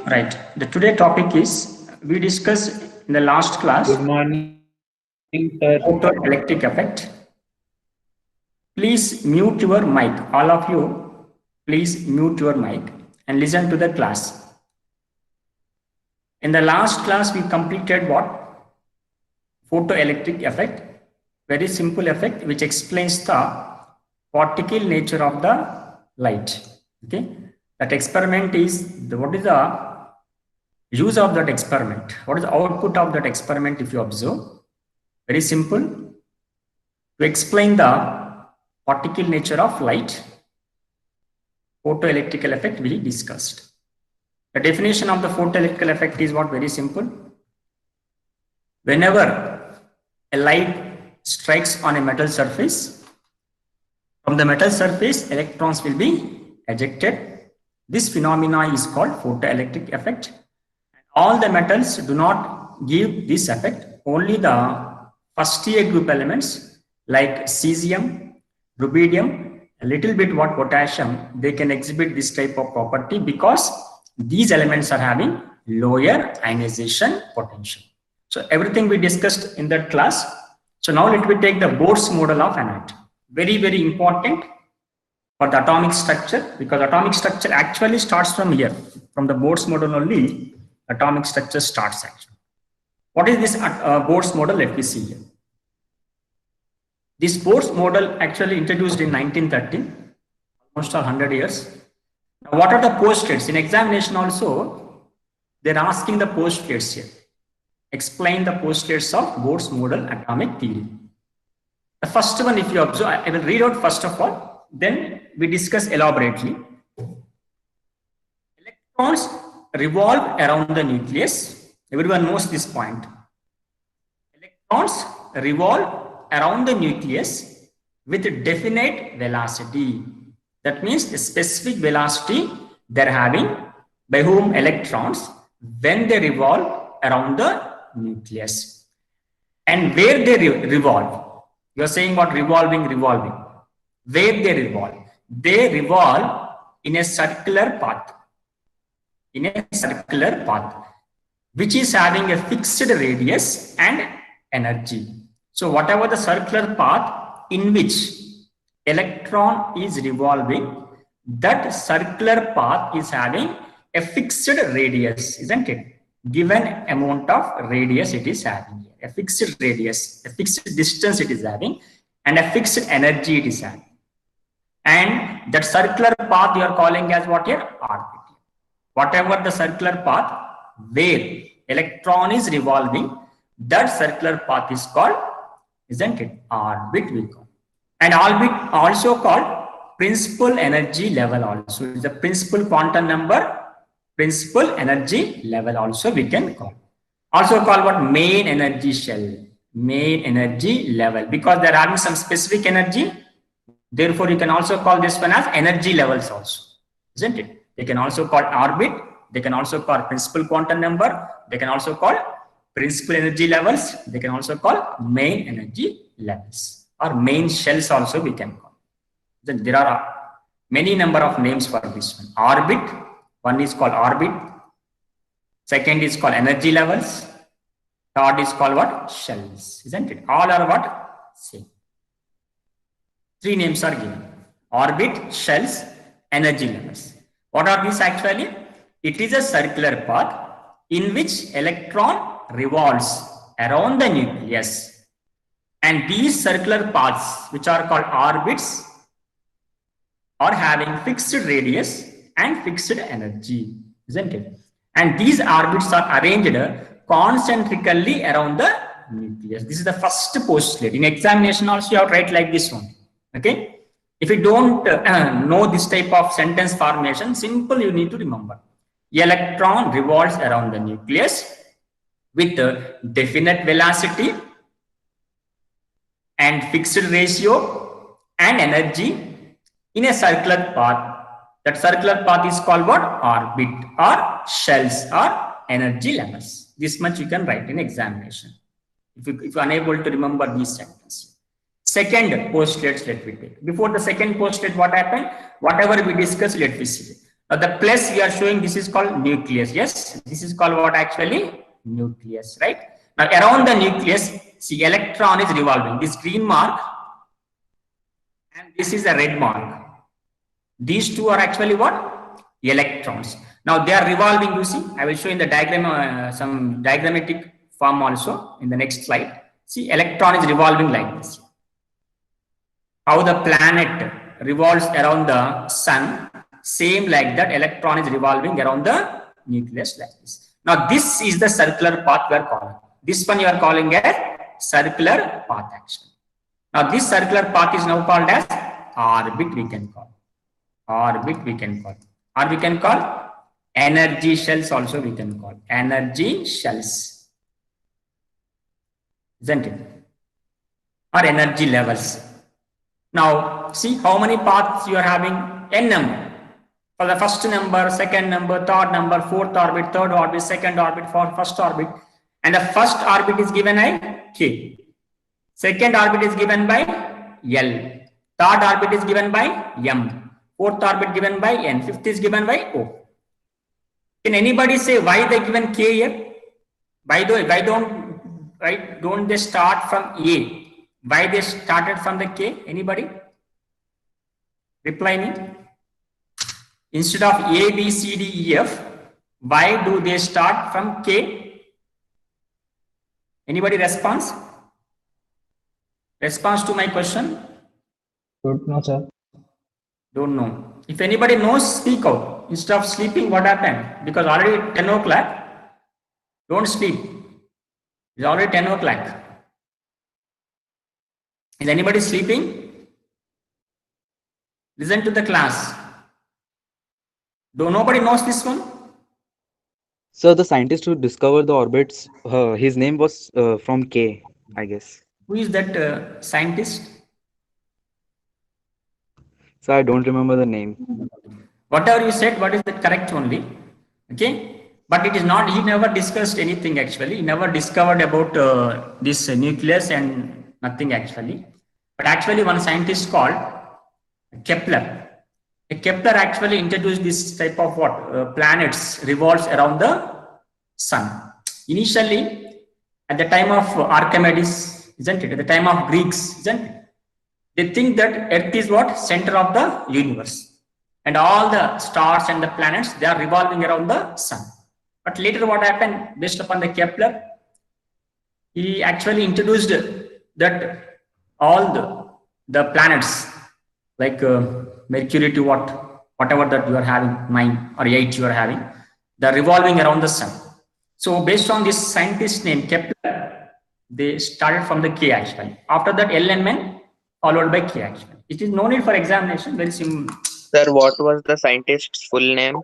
Right. The today topic is we discussed in the last class Good morning, sir. photoelectric effect. Please mute your mic. All of you, please mute your mic and listen to the class. In the last class, we completed what? Photoelectric effect. Very simple effect which explains the particle nature of the light. Okay. That experiment is what is the use of that experiment? What is the output of that experiment if you observe? Very simple. To explain the particle nature of light, photoelectrical effect we discussed. The definition of the photoelectrical effect is what? Very simple. Whenever a light strikes on a metal surface, from the metal surface, electrons will be ejected. This phenomena is called photoelectric effect. All the metals do not give this effect. Only the first year group elements like cesium, rubidium, a little bit what potassium, they can exhibit this type of property because these elements are having lower ionization potential. So everything we discussed in that class. So now let me take the Bohr's model of an atom. Very, very important for the atomic structure, because atomic structure actually starts from here. From the Bohr's model only, atomic structure starts actually. What is this Bohr's model? Let me see here. This Bohr's model actually introduced in 1913, almost 100 years. Now, what are the postulates? In examination also, they're asking the postulates here. Explain the postulates of Bohr's model atomic theory. The first one, if you observe, I will read out first of all, then we discuss elaborately. Electrons revolve around the nucleus. Everyone knows this point. Electrons revolve around the nucleus with definite velocity. That means a specific velocity they're having, by whom electrons, when they revolve around the nucleus. And where they revolve, you're saying what? Revolving. Where they revolve in a circular path. In a circular path, which is having a fixed radius and energy. So whatever the circular path in which electron is revolving, that circular path is having a fixed radius, isn't it? Given amount of radius it is having, a fixed radius, a fixed distance it is having, and a fixed energy it is having. And that circular path you are calling as what here? Orbit. Whatever the circular path where electron is revolving, that circular path is called, isn't it? Orbit we call. And orbit also called principal energy level also. Is the principal quantum number, principal energy level also we can call. Also called what? Main energy shell, main energy level, because they are having some specific energy. Therefore, you can also call this one as energy levels also, isn't it? They can also call orbit. They can also call principal quantum number. They can also call principal energy levels. They can also call main energy levels, or main shells also we can call. Then there are many number of names for this one. Orbit, one is called orbit. Second is called energy levels. Third is called what? Shells, isn't it? All are what? Same. Three names are given: orbit, shells, energy levels. What are these actually? It is a circular path in which electron revolves around the nucleus. And these circular paths, which are called orbits, are having fixed radius and fixed energy, isn't it? And these orbits are arranged concentrically around the nucleus. This is the first postulate. In examination also you have to write like this one. Okay. If you don't know this type of sentence formation, simple you need to remember. Electron revolves around the nucleus with a definite velocity and fixed ratio and energy in a circular path. That circular path is called what? Orbit, or shells, or energy levels. This much you can write in examination if you're unable to remember these sentences. Second postulate, let me take. Before the second postulate, what happened? Whatever we discussed, let me see. Now the plus we are showing, this is called nucleus. Yes, this is called what actually? Nucleus, right? Now around the nucleus, see, electron is revolving. This green mark and this is a red mark. These two are actually what? Electrons. Now they are revolving, you see. I will show in the diagram, some diagrammatic form also in the next slide. See, electron is revolving like this. How the planet revolves around the sun, same like that, electron is revolving around the nucleus like this. Now this is the circular path we are calling. This one you are calling a circular path actually. Now this circular path is now called as orbit, we can call. Orbit we can call. Or we can call energy shells also we can call. Energy shells. Isn't it? Or energy levels. Now, see how many paths you are having? N number. For the first number, second number, third number, fourth orbit, third orbit, second orbit, first orbit. And the first orbit is given by K. Second orbit is given by L. Third orbit is given by M. Fourth orbit given by N. Fifth is given by O. Can anybody say why they given K here? Why don't they start from A? Why they started from the K? Anybody? Reply me. Instead of A, B, C, D, E, F, why do they start from K? Anybody response? Response to my question? Don't know, sir. Don't know. If anybody knows, speak out. Instead of sleeping, what happened? Because already 10 o'clock. Don't sleep. It's already 10 o'clock. Is anybody sleeping? Listen to the class. Nobody knows this one? So the scientist who discovered the orbits, his name was from K, I guess. Who is that scientist? So I don't remember the name. Whatever you said, what is the correct only? Okay. But it is not, he never discussed anything actually. He never discovered about this nucleus and nothing actually. But actually one scientist called Kepler. Kepler actually introduced this type of what? Planets revolves around the sun. Initially, at the time of Archimedes, isn't it? At the time of Greeks, isn't it? They think that Earth is what? Center of the universe. And all the stars and the planets, they are revolving around the sun. But later what happened? Based upon the Kepler, he actually introduced that all the planets like Mercury to whatever that you are having, 9 or 8 you are having, they're revolving around the sun. So based on this scientist named Kepler, they started from the K actually. After that L and N followed by K actually. It is no need for examination, very simple. Sir, what was the scientist's full name?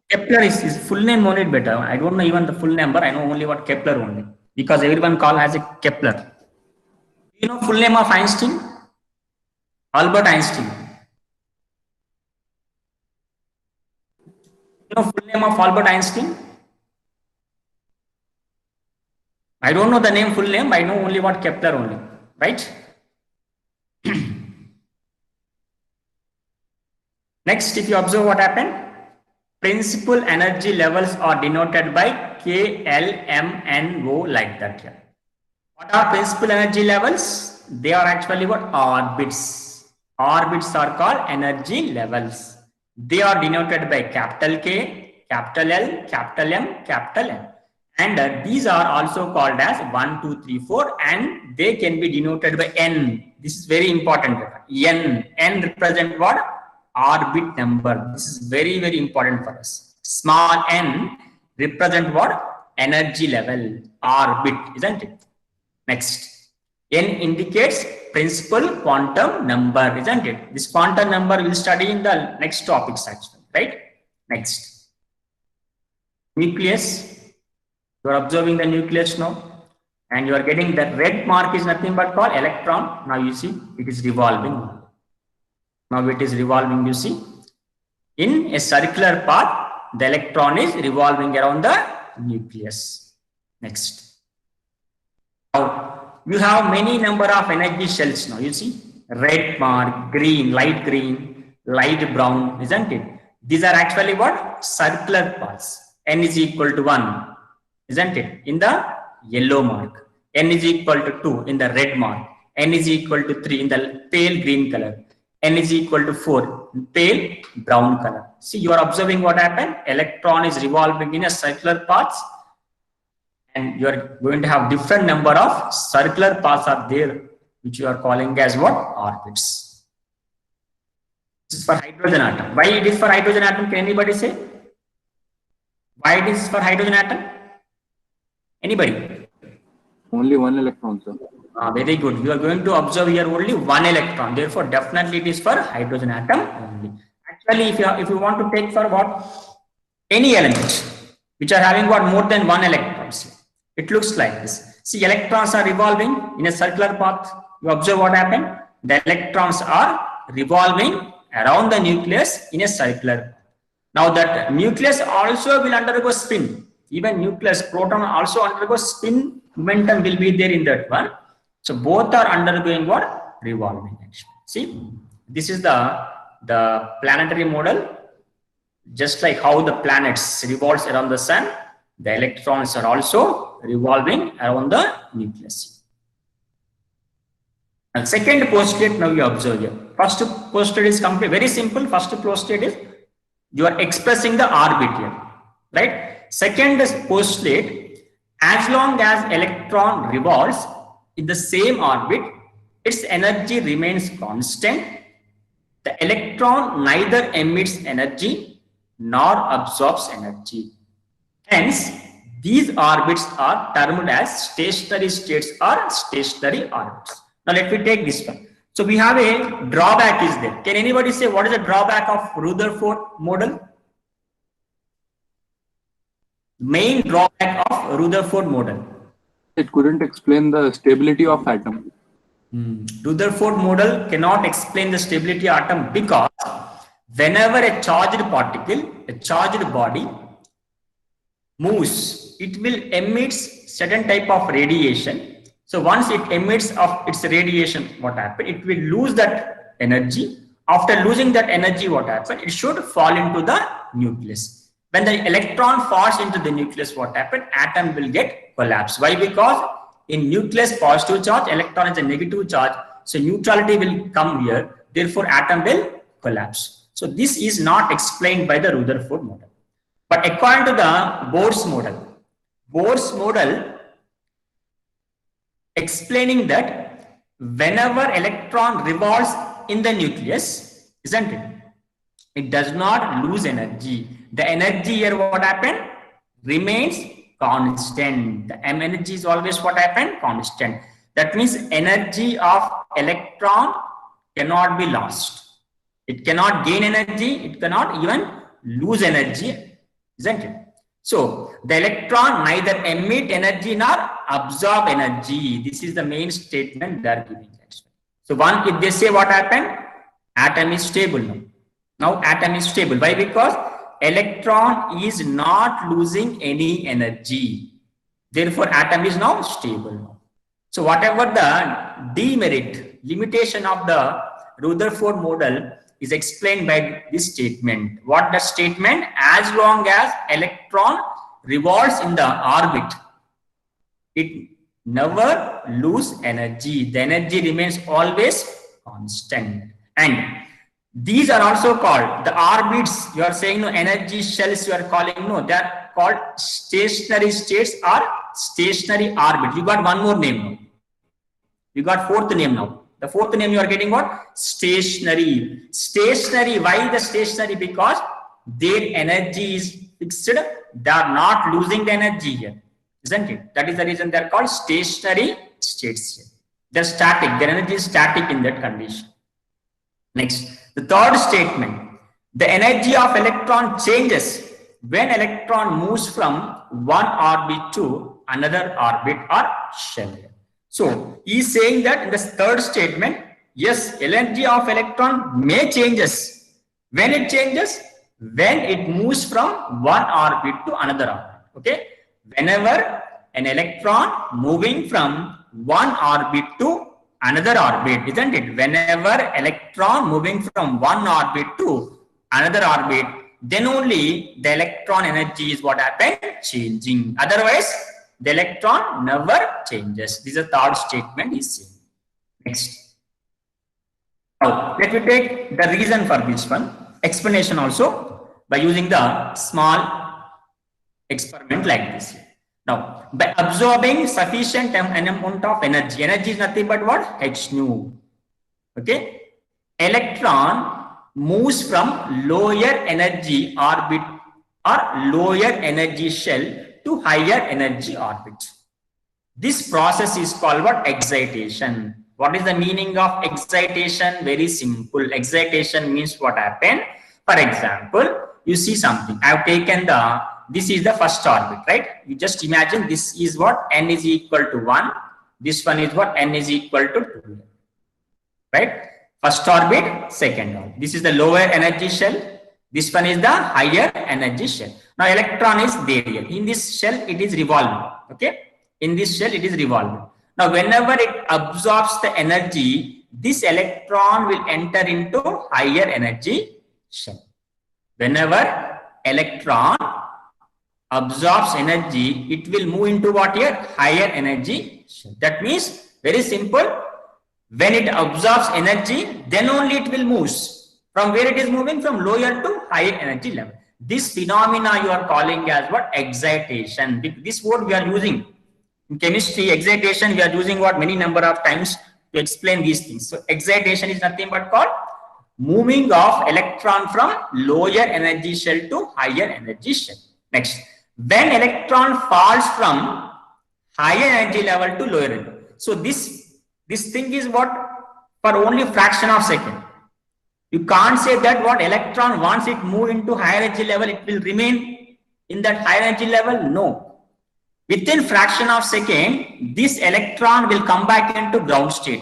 Kepler is his full name, no need better. I don't know even the full number. I know only what Kepler only. Because everyone call as a Kepler. You know full name of Einstein? Albert Einstein. You know full name of Albert Einstein? I don't know the name full name. I know only what Kepler only. Right? Next, if you observe what happened, principal energy levels are denoted by K, L, M, N, O like that here. What are principal energy levels? They are actually what? Orbits. Orbits are called energy levels. They are denoted by capital K, capital L, capital M, capital N. And these are also called as 1, 2, 3, 4 and they can be denoted by N. This is very important. N represent what? Orbit number. This is very, very important for us. Small n represent what? Energy level, orbit, isn't it? Next, n indicates principal quantum number, isn't it? This quantum number we'll study in the next topics actually, right? Next, nucleus. You are observing the nucleus now, and you are getting that red mark is nothing but called electron. Now you see it is revolving. Now it is revolving, you see. In a circular path, the electron is revolving around the nucleus. Next. Now, you have many number of energy shells now, you see. Red mark, green, light brown, isn't it? These are actually what? Circular paths. N is equal to 1, isn't it? In the yellow mark. N is equal to 2 in the red mark. N is equal to 3 in the pale green color. N is equal to 4 in pale brown color. See, you are observing what happened. Electron is revolving in a circular path, and you are going to have different number of circular paths are there, which you are calling as what? Orbits. This is for hydrogen atom. Why it is for hydrogen atom? Can anybody say? Why it is for hydrogen atom? Anybody? Only one electron, sir. Very good. You are going to observe here only one electron. Therefore, definitely it is for hydrogen atom only. Actually, if you want to take for what? Any element which are having what? More than one electrons. It looks like this. See, electrons are revolving in a circular path. You observe what happened? The electrons are revolving around the nucleus in a circular path. Now that nucleus also will undergo spin. Even nucleus, proton also undergo spin. Momentum will be there in that one. So both are undergoing what? Revolving action. See, this is the planetary model. Just like how the planets revolves around the sun, the electrons are also revolving around the nucleus. And second postulate now you observe here. First postulate is complete, very simple. First postulate is you are expressing the orbit here, right? Second postulate, as long as electron revolves in the same orbit, its energy remains constant. The electron neither emits energy nor absorbs energy. Hence, these orbits are termed as stationary states or stationary orbits. Now, let me take this one. So, we have a drawback is there. Can anybody say what is the drawback of Rutherford model? Main drawback of Rutherford model. It couldn't explain the stability of atom. Rutherford model cannot explain the stability of atom because whenever a charged particle, a charged body moves, it will emit certain type of radiation. So once it emits of its radiation, what happens? It will lose that energy. After losing that energy, what happens? It should fall into the nucleus. When the electron falls into the nucleus, what happens? Atom will get collapsed. Why? Because in nucleus positive charge, electron is a negative charge. So neutrality will come here. Therefore, atom will collapse. So this is not explained by the Rutherford model. But according to the Bohr's model explaining that whenever electron revolves in the nucleus, isn't it? It does not lose energy. The energy here, what happened? Remains constant. The energy is always what happened? Constant. That means energy of electron cannot be lost. It cannot gain energy. It cannot even lose energy, isn't it? So the electron neither emit energy nor absorb energy. This is the main statement they are giving. So one, if they say what happened? Atom is stable now. Now atom is stable. Why? Because electron is not losing any energy. Therefore, atom is now stable now. So whatever the demerit, limitation of the Rutherford model is explained by this statement. What the statement? As long as electron revolves in the orbit, it never loses energy. The energy remains always constant. And these are also called the orbits. You are saying no energy shells. You are calling no. They are called stationary states or stationary orbit. You got one more name now. You got fourth name now. The fourth name you are getting what? Stationary. Stationary. Why the stationary? Because their energy is fixed. They are not losing the energy here, isn't it? That is the reason they are called stationary states here. They are static. Their energy is static in that condition. Next, the third statement. The energy of electron changes when electron moves from one orbit to another orbit or shell. So he is saying that in the third statement, yes, energy of electron may changes. When it changes? When it moves from one orbit to another orbit. Okay. Whenever an electron moving from one orbit to another orbit, isn't it? Whenever electron moving from one orbit to another orbit, then only the electron energy is what happened changing. Otherwise, the electron never changes. This is a third statement is saying. Next. Now, let me take the reason for this one. Explanation also by using the small experiment like this. Now, by absorbing sufficient amount of energy, energy is nothing but what? H nu. Okay. Electron moves from lower energy orbit or lower energy shell to higher energy orbit. This process is called what? Excitation. What is the meaning of excitation? Very simple. Excitation means what happened. For example, you see something. I have taken this is the first orbit, right? You just imagine this is what? N is equal to 1. This one is what? N is equal to 2. Right? First orbit, second orbit. This is the lower energy shell. This one is the higher energy shell. Now, electron is there here. In this shell, it is revolving. Okay? In this shell, it is revolving. Now, whenever it absorbs the energy, this electron will enter into higher energy shell. Whenever electron absorbs energy, it will move into what here? Higher energy shell. That means, very simple. When it absorbs energy, then only it will move. From where it is moving? From lower to higher energy level. This phenomena you are calling as what? Excitation. This word we are using. In chemistry, excitation, we are using what? Many number of times to explain these things. So, excitation is nothing but called moving of electron from lower energy shell to higher energy shell. Next, when electron falls from higher energy level to lower energy. So, this thing is what? For only fraction of second. You can't say that what electron, once it move into higher energy level, it will remain in that higher energy level. No. Within fraction of second, this electron will come back into ground state.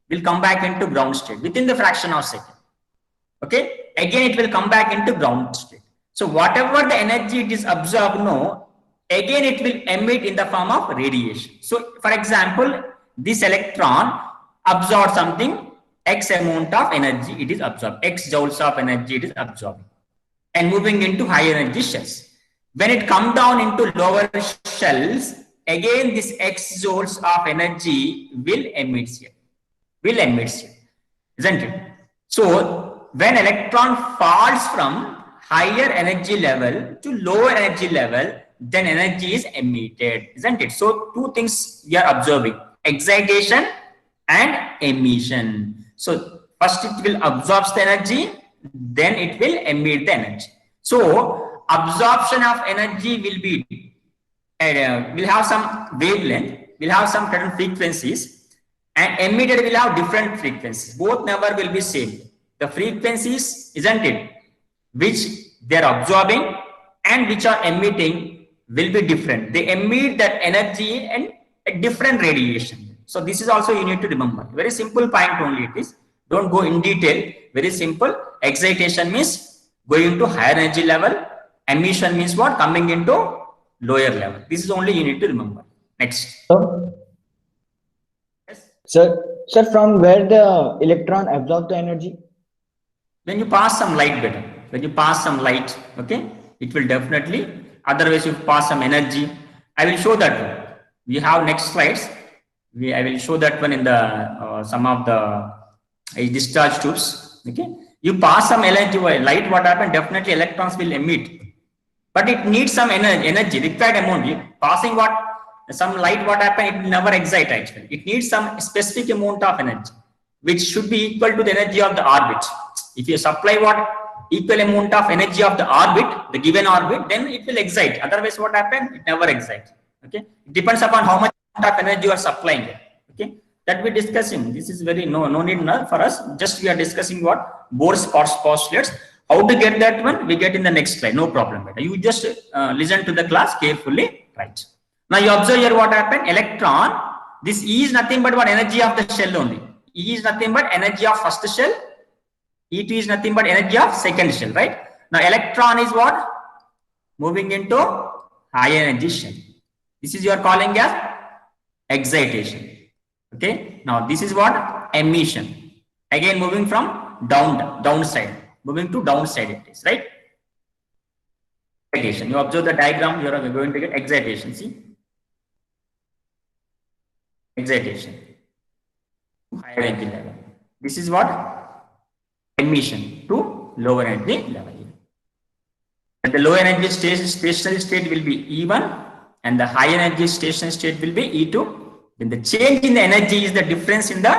Will come back into ground state within the fraction of second. Okay. Again, it will come back into ground state. So whatever the energy it is absorbed, no, again it will emit in the form of radiation. So for example, this electron absorbs something, X amount of energy it is absorbed, X joules of energy it is absorbing and moving into higher energy shells. When it comes down into lower shells, again this X joules of energy will emit here. Isn't it? So when electron falls from higher energy level to lower energy level, then energy is emitted, isn't it? So two things we are observing: excitation and emission. So first it will absorb the energy, then it will emit the energy. So absorption of energy will be will have some wavelength, will have some certain frequencies, and emitted will have different frequencies. Both never will be same. The frequencies, isn't it, which they are absorbing and which are emitting will be different. They emit that energy and a different radiation. So this is also you need to remember. Very simple point only it is. Don't go in detail. Very simple. Excitation means going to higher energy level. Emission means what? Coming into lower level. This is only you need to remember. Next. So, Yes. sir, from where the electron absorb the energy? When you pass some light, better. When you pass some light, okay, it will definitely. Otherwise, you pass some energy. I will show that one. We have next slides. I will show that one in the some of the discharge tubes. Okay, you pass some energy light. What happened? Definitely, electrons will emit, but it needs some energy required amount. Passing what some light. What happened? It will never excite. Actually, it needs some specific amount of energy, which should be equal to the energy of the orbit. If you supply what equal amount of energy of the orbit, the given orbit, then it will excite. Otherwise, what happened? It never excites. Okay, it depends upon how much of energy you are supplying. Okay, that we're discussing. This is very no need for us. Just we are discussing what Bohr's postulates. How to get that one? We get in the next slide. No problem. You just listen to the class carefully. Right. Now you observe here what happened. Electron. This E is nothing but what? Energy of the shell only. E is nothing but energy of first shell. E2 is nothing but energy of second shell. Right. Now electron is what? Moving into higher energy shell. This is you are calling as excitation. Okay. Now this is what? Emission. Again moving from downside, moving to downside it is, right? excitation. You observe the diagram, you are going to get excitation. See, excitation, higher energy level. This is what? Emission to lower energy level. And the low energy stationary state will be E1 and the high energy stationary state will be E2. Then the change in the energy is the difference in the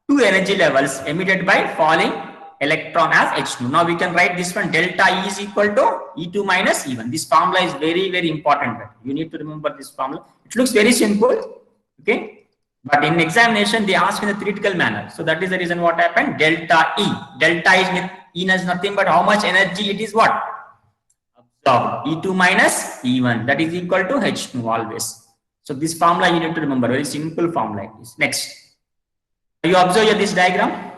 two energy levels emitted by falling electron as H2. Now we can write this one, delta E is equal to E2 minus E1. This formula is very, very important. You need to remember this formula. It looks very simple, okay? But in examination, they ask in a theoretical manner. So that is the reason what happened. Delta E. Delta is nothing but how much energy it is what? Absorbed. E2 minus E1. That is equal to H2 always. So this formula you need to remember. Very simple formula it is. Next. You observe here this diagram.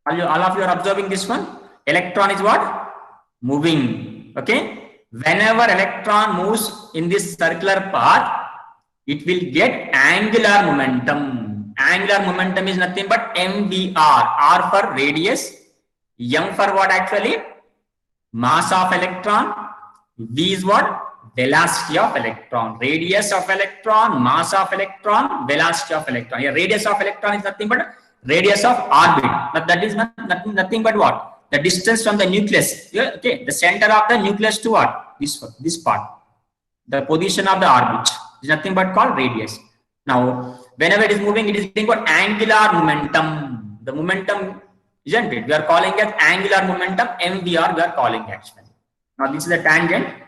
All of you are observing this one. Electron is what? Moving. Okay. Whenever electron moves in this circular path, it will get angular momentum. Angular momentum is nothing but MVR. R for radius. M for what actually? Mass of electron. V is what? Velocity of electron. Radius of electron, mass of electron, velocity of electron. Here radius of electron is nothing but radius of orbit. But that is nothing but what? The distance from the nucleus. Okay, the center of the nucleus to what? This part. The position of the orbit is nothing but called radius. Now, whenever it is moving, it is getting what? Angular momentum. The momentum, isn't it? We are calling it angular momentum, MVR we are calling actually. Now, this is the tangent.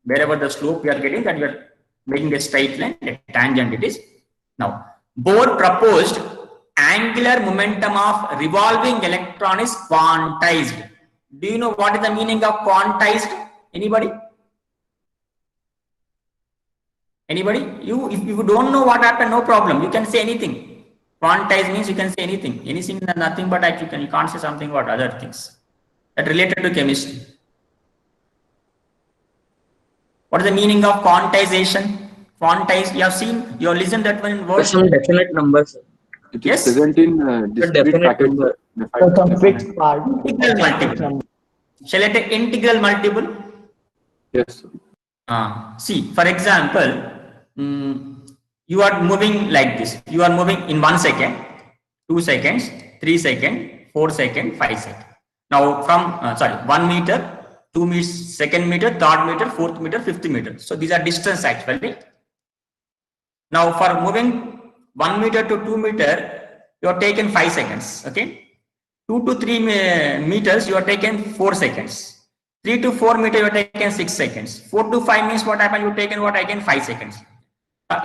Wherever the slope we are getting, that we are making a straight line, a tangent it is. Now, Bohr proposed angular momentum of revolving electron is quantized. Do you know what is the meaning of quantized? Anybody? Anybody? If you don't know what happened, no problem. You can say anything. Quantized means you can say anything. Anything, nothing but actually you can't say something about other things that related to chemistry. What is the meaning of quantization? Quantized, you have seen, you have listened that one in words. Some definite numbers. It is Yes. present in discrete definite packets. number. So some fixed part. Integral multiple. Shall I take integral multiple? Yes. See, for example, you are moving like this. You are moving in 1 second, 2 seconds, 3 seconds, 4 seconds, 5 seconds. Now from 1 meter, 2 meters, second meter, third meter, fourth meter, fifth meter. So these are distance actually. Now for moving 1 meter to 2 meter, you are taken 5 seconds. Okay, 2 to 3 meters, you are taken 4 seconds. 3 to 4 meters, you are taken 6 seconds. 4 to 5 means what happened? You taken what again? 5 seconds.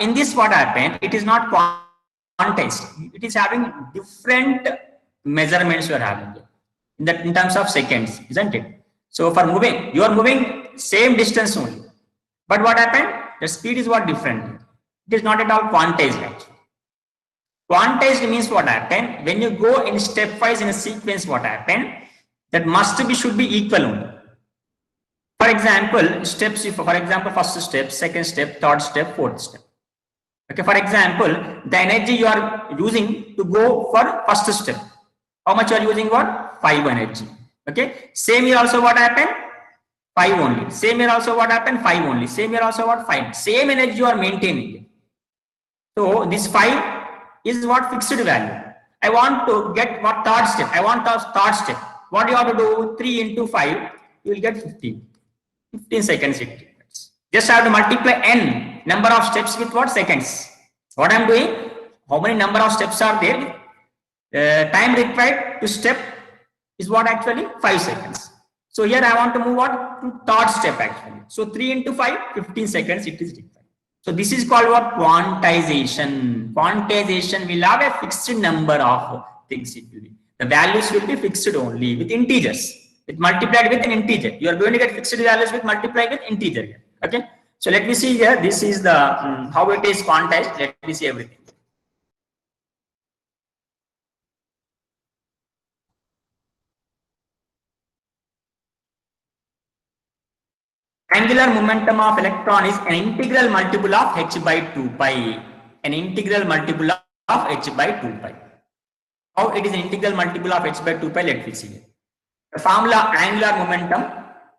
In this, what happened? It is not quantized. It is having different measurements you are having in terms of seconds, isn't it? So for moving, you are moving same distance only. But what happened? The speed is what different. It is not at all quantized actually. Quantized means what happened? When you go in stepwise in a sequence, what happened? That should be equal only. For example, steps, for example, first step, second step, third step, fourth step. Okay, for example, the energy you are using to go for first step. How much you are using what? 5 energy. Okay, same here also what happened? 5 only. Same here also what happened? 5 only. Same here also what? 5. Same energy you are maintaining. So this 5 is what fixed value. I want to get what third step. I want a third step. What you have to do? 3 into 5, you will get 15. 15 seconds it takes. Just have to multiply n number of steps with what? Seconds. What I am doing? How many number of steps are there? Time required to step is what actually? 5 seconds. So here I want to move what? To third step actually. So 3 into 5, 15 seconds it is required. So this is called what? Quantization. Quantization will have a fixed number of things it will be. The values will be fixed only with integers. It multiplied with an integer. You are going to get fixed values with multiplied with integer here. Okay. So let me see here. This is the how it is quantized. Let me see everything. Angular momentum of electron is an integral multiple of h by 2 pi. An integral multiple of h by 2 pi. How it is an integral multiple of h by 2 pi? Let me see here. The formula angular momentum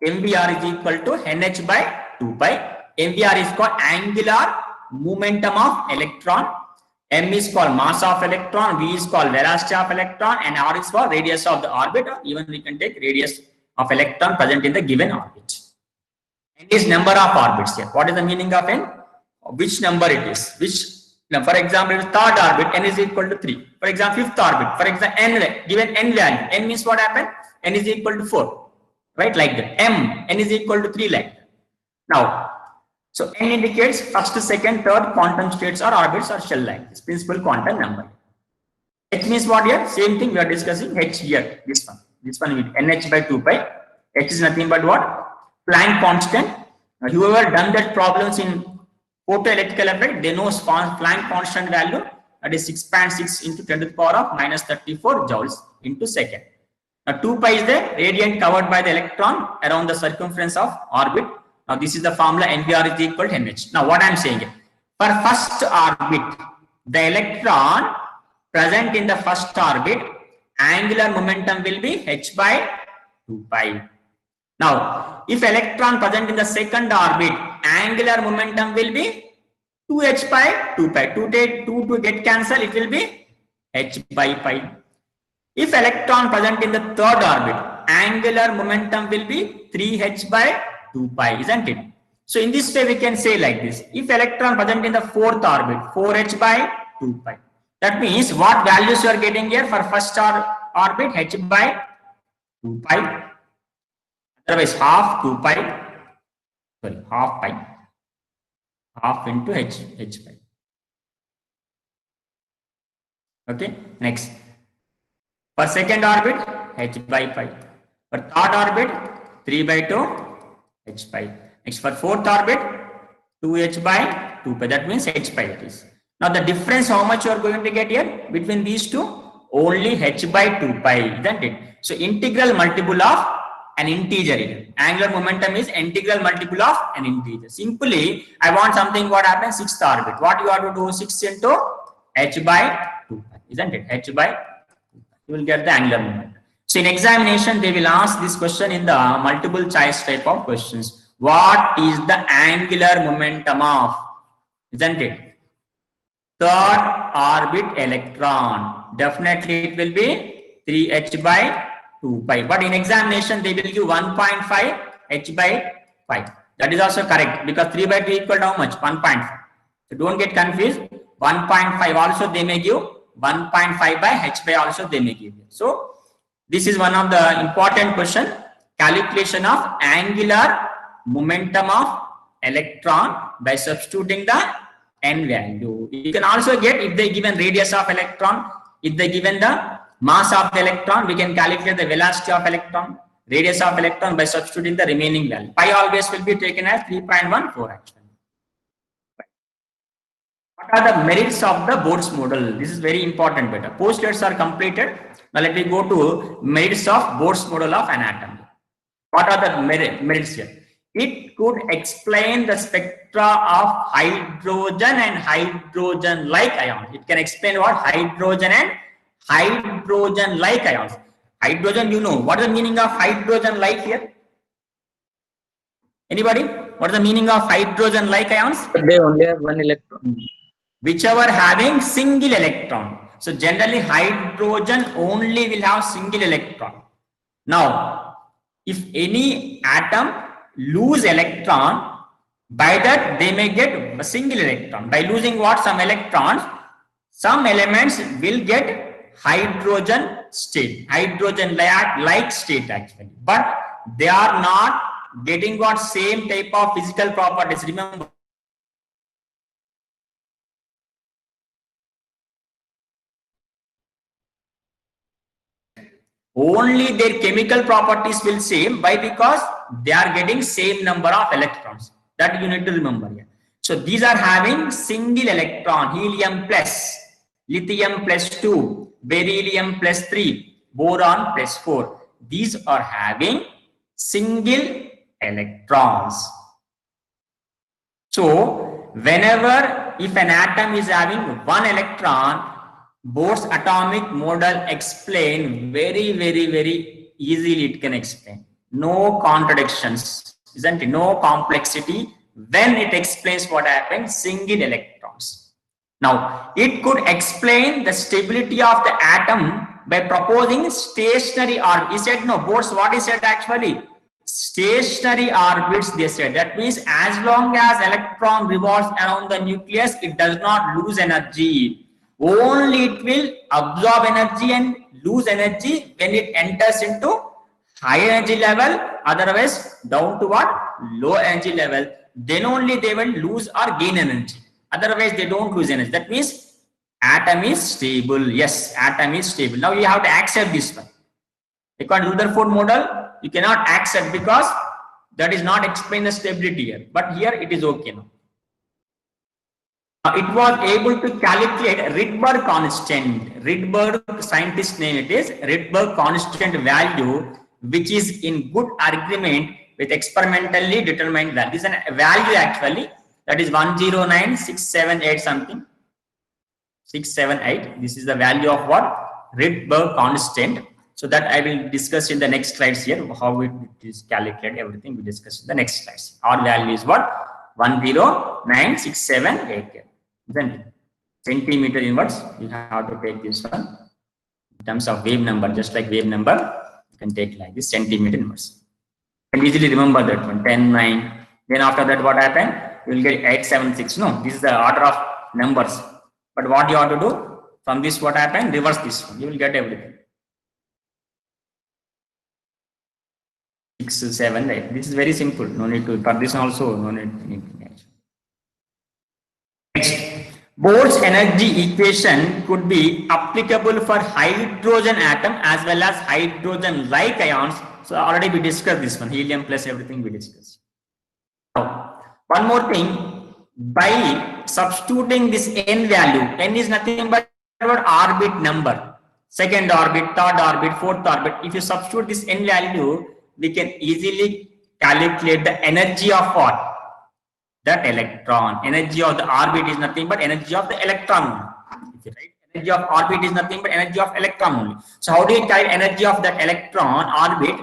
MVR is equal to NH by 2 pi. MVR is called angular momentum of electron. M is called mass of electron, V is called velocity of electron, and R is for radius of the orbit, or even we can take radius of electron present in the given orbit. N is number of orbits here. What is the meaning of N? Which number it is? Now, for example, third orbit, N is equal to 3. For example, fifth orbit, for example, N, given N value, N means what happened? N is equal to 4, right? Like that. N is equal to 3, like that. Now, so N indicates first, second, third quantum states or orbits or shell length. This principal quantum number. H means what here? Same thing we are discussing. H here. This one with NH by 2 pi. H is nothing but what? Planck constant. Now, whoever done that problems in photoelectrical effect, they know Planck constant value, that is 6.6 into 10 to the power of minus 34 joules into second. Now 2 pi is the radiant covered by the electron around the circumference of orbit. Now this is the formula, NVR is equal to NH. Now what I am saying, for first orbit, the electron present in the first orbit, angular momentum will be h by 2 pi. Now if electron present in the second orbit, angular momentum will be 2h by 2 pi. 2 to get cancelled, it will be h by pi. If electron present in the third orbit, angular momentum will be 3h by 2 pi, isn't it? So in this way we can say like this. If electron present in the fourth orbit, 4h by 2 pi. That means what values you are getting here for first orbit, h by 2 pi. Otherwise half 2 pi, sorry, half pi. Half into h pi. Okay, next. For second orbit, h by pi. For third orbit, 3 by 2, h pi. Next, for fourth orbit, 2h by 2 pi. That means h pi it is. Now the difference, how much you are going to get here between these two? Only h by 2 pi, isn't it? So integral multiple of an integer. Angular momentum is integral multiple of an integer. Simply, I want something what happens 6th orbit. What you have to do? 6 into h by 2 pi, isn't it? H by 2 pi. You will get the angular momentum. So in examination, they will ask this question in the multiple choice type of questions. What is the angular momentum of, isn't it? Third orbit electron. Definitely it will be 3h by 2 pi. But in examination, they will give 1.5 h by 5. That is also correct because 3 by 2 equal to how much? 1.5. So don't get confused. 1.5 also they may give. 1.5 by h by also they may give. So this is one of the important question. Calculation of angular momentum of electron by substituting the n value. You can also get, if they given radius of electron, if they given the mass of the electron, we can calculate the velocity of electron, radius of electron by substituting the remaining value. Pi always will be taken as 3.14 actually. What are the merits of the Bode's model? This is very important. Better. Postulates are completed. Now let me go to merits of Bode's model of an atom. What are the merits here? It could explain the spectra of hydrogen and hydrogen-like ions. It can explain what? Hydrogen and hydrogen-like ions. Hydrogen, you know. What is the meaning of hydrogen-like here? Anybody? What is the meaning of hydrogen-like ions? They only have one electron. Whichever having single electron. So generally hydrogen only will have single electron. Now, if any atom lose electron, by that they may get a single electron. By losing what? Some electrons, some elements will get hydrogen state, hydrogen like state actually, but they are not getting what? Same type of physical properties. Remember, only their chemical properties will same. Why? Because they are getting same number of electrons. That you need to remember here. So these are having single electron, helium plus, lithium plus 2, beryllium plus 3, boron plus 4. These are having single electrons. So whenever if an atom is having one electron, Bode's atomic model explain very easily. It can explain. no contradictions, isn't it? No complexity when it explains what happens, single electrons. Now, it could explain the stability of the atom by proposing stationary orbit. He said, no, Bose, what he said actually? Stationary orbits, they said. That means as long as electron revolves around the nucleus, it does not lose energy. Only it will absorb energy and lose energy when it enters into high energy level, otherwise down to what? Low energy level. Then only they will lose or gain energy. Otherwise, they don't lose energy. That means atom is stable. Yes, atom is stable. Now you have to accept this one. According to Rutherford model, you cannot accept because that is not explain the stability here. But here it is okay now. It was able to calculate Rydberg constant. Rydberg, scientist name it is, Rydberg constant value, which is in good agreement with experimentally determined value. This is a value actually, that is 109,678 something. 678. This is the value of what? Rydberg constant. So that I will discuss in the next slides here, how it is calculated, everything we discuss in the next slides. Our value is what? 109,678. Then centimeter inverse, you have to take this one in terms of wave number, just like wave number, you can take like this centimeter inverse. You can easily remember that one, 10, 9. Then after that, what happened? You will get 876. No, this is the order of numbers. But what you have to do from this, what happened? Reverse this one. You will get everything. 6, 7, 8. This is very simple. No need to. For this also, no need anything. Next, Bohr's energy equation could be applicable for hydrogen atom as well as hydrogen-like ions. So already we discussed this one. Helium plus everything we discussed. Now, one more thing. By substituting this n value, n is nothing but orbit number. Second orbit, third orbit, fourth orbit. If you substitute this n value, we can easily calculate the energy of what? That electron. Energy of the orbit is nothing but energy of the electron. Right? Energy of orbit is nothing but energy of electron only. So how do you calculate energy of that electron orbit?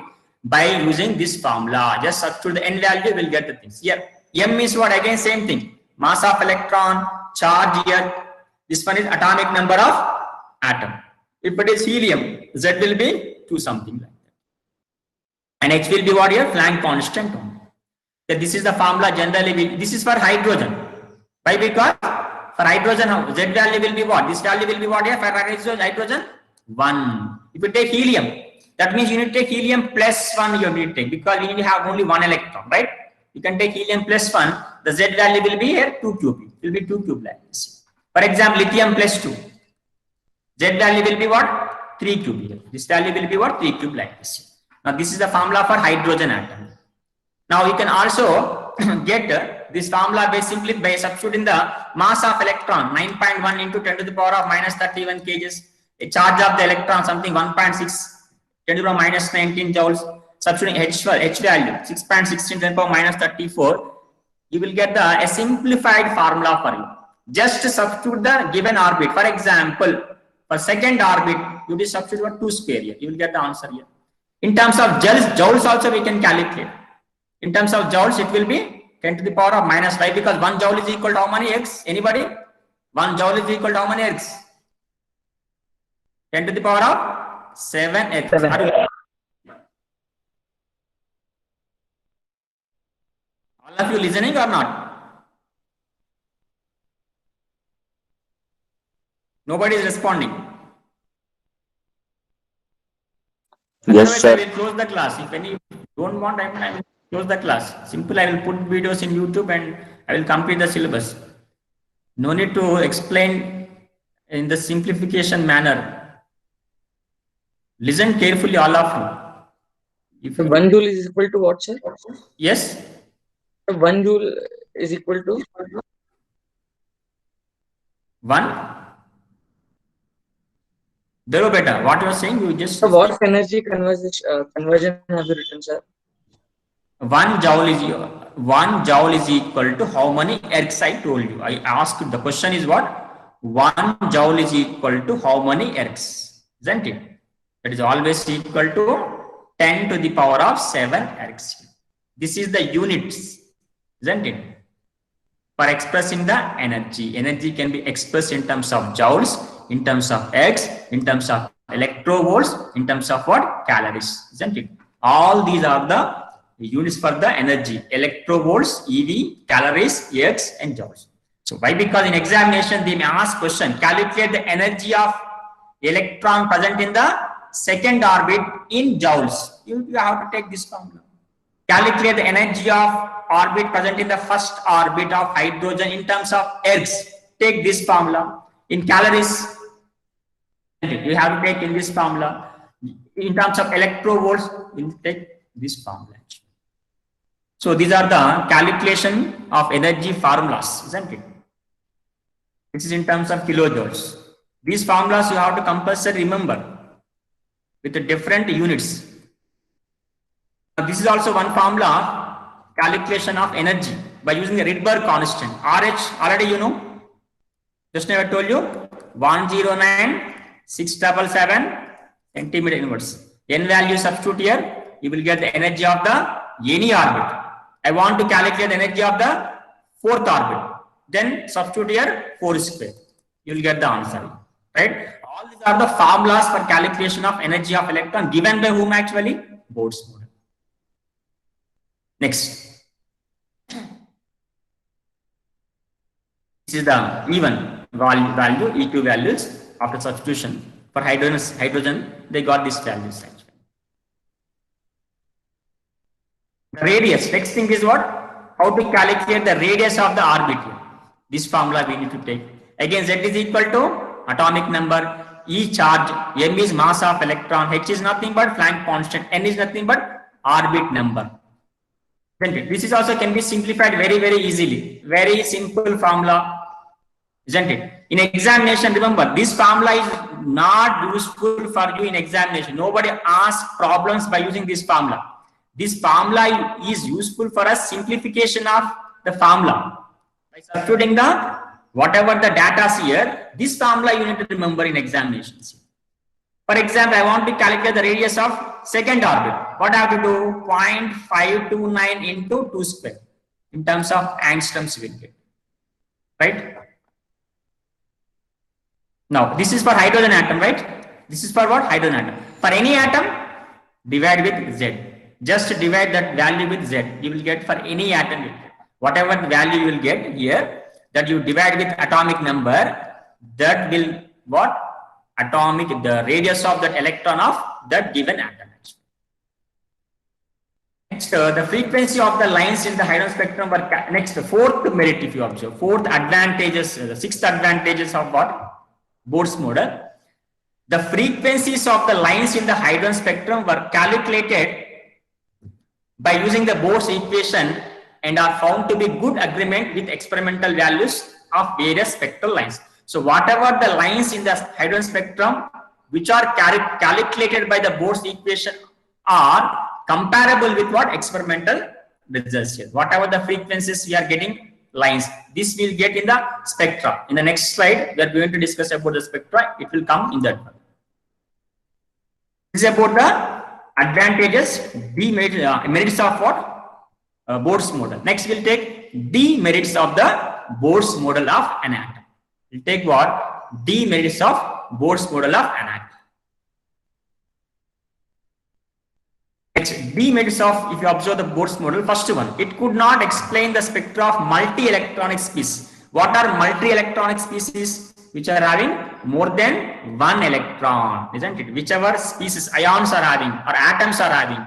By using this formula. Just substitute the n value, we'll get the things. Here, m is what? Again, same thing. Mass of electron, charge here. This one is atomic number of atom. If it is helium, Z will be 2 something like that. And H will be what here? Planck constant only. So this is the formula generally. This is for hydrogen. Why? Because for hydrogen, Z value will be what? This value will be what here? For hydrogen, 1. If you take helium, that means you need to take helium plus 1 you need to take, because you need to have only 1 electron, right? You can take helium plus 1. The Z value will be here 2 cube. It will be 2 cube like this. For example, lithium plus 2. Z value will be what? 3 cube here. This value will be what? 3 cube like this. Now this is the formula for hydrogen atom. Now you can also get this formula by simply by substituting the mass of electron 9.1 into 10 to the power of minus 31 kgs. A charge of the electron something 1.6 10 to the power minus 19 joules. Substituting H value 6.16 10 to the power minus 34. You will get a simplified formula for you. Just substitute the given orbit. For example, for second orbit, you will substitute 2 square here. You will get the answer here. In terms of joules also we can calculate. In terms of joules, it will be 10 to the power of minus 5, because 1 joule is equal to how many X? Anybody? 1 joule is equal to how many X? 10 to the power of 7X. 7. All of you listening or not? Nobody is responding. Yes, Otherwise, I sir. will close the class. If any don't want, I will close the class. Simple, I will put videos in YouTube and I will complete the syllabus. No need to explain in the simplification manner. Listen carefully, all of you. If So 1 joule is equal to what, sir? yes, So 1 joule is equal to 1. Dero beta, what you are saying, you just so what energy conversion have you written, sir? 1 joule is equal to how many ergs? I told you. I asked you, the question is what? 1 joule is equal to how many ergs? Isn't it? It is always equal to 10 to the power of 7 ergs. This is the units, isn't it? For expressing the energy. Energy can be expressed in terms of joules, in terms of ergs, in terms of electrovolts, in terms of what? Calories, isn't it? All these are the units for the energy. Electrovolts, EV, calories, ergs, and joules. So why? Because in examination they may ask question, calculate the energy of electron present in the second orbit in joules. You have to take this formula. Calculate the energy of orbit present in the first orbit of hydrogen in terms of ergs. Take this formula. In calories, you have to take in this formula. In terms of electrovolts, you take this formula. So these are the calculation of energy formulas, isn't it? This is in terms of kilojoules. These formulas you have to compulsory remember with the different units. This is also one formula, calculation of energy by using the Rydberg constant. RH already you know. Just now I told you 109,677 centimeter inverse. N value substitute here, you will get the energy of the any orbit. I want to calculate the energy of the fourth orbit. Then substitute here 4 square. You will get the answer. Right? All these are the formulas for calculation of energy of electron given by whom actually? Bode's model. Next. This is the even value, E2 values after substitution. For hydrogen, they got these values actually. The radius. Next thing is what? How to calculate the radius of the orbit here. This formula we need to take. Again, Z is equal to atomic number, E charge, M is mass of electron, H is nothing but Planck constant, N is nothing but orbit number. This is also can be simplified very, very easily. Very simple formula, isn't it? In examination, remember, this formula is not useful for you in examination. Nobody asks problems by using this formula. This formula is useful for us simplification of the formula. By substituting the whatever the data here, this formula you need to remember in examinations. For example, I want to calculate the radius of second orbit. What I have to do? 0.529 into 2 square in terms of angstroms we will get. Right? Now, this is for hydrogen atom, right? This is for what? Hydrogen atom. For any atom, divide with Z. Just divide that value with Z. You will get for any atom. Whatever value you will get here, that you divide with atomic number, that will what? Atomic, the radius of that electron of that given atom. Next, the frequency of the lines in the hydrogen spectrum were next, fourth merit if you observe. Fourth advantages, the sixth advantages of what? Bode's model. The frequencies of the lines in the hydrogen spectrum were calculated by using the Bode's equation and are found to be good agreement with experimental values of various spectral lines. So whatever the lines in the hydrogen spectrum which are calculated by the Bode's equation are comparable with what? Experimental results here. Whatever the frequencies we are getting lines, this will get in the spectra. In the next slide, we are going to discuss about the spectra. It will come in that one. This is about the advantages, merits of what? Bode's model. Next, we'll take demerits of the Bode's model of an atom. We'll take what? Demerits of Bode's model of an atom. Next, demerits of, if you observe the Bode's model, first one, it could not explain the spectra of multi-electronic species. What are multi-electronic species? Which are having more than one electron, isn't it? Whichever species ions are having or atoms are having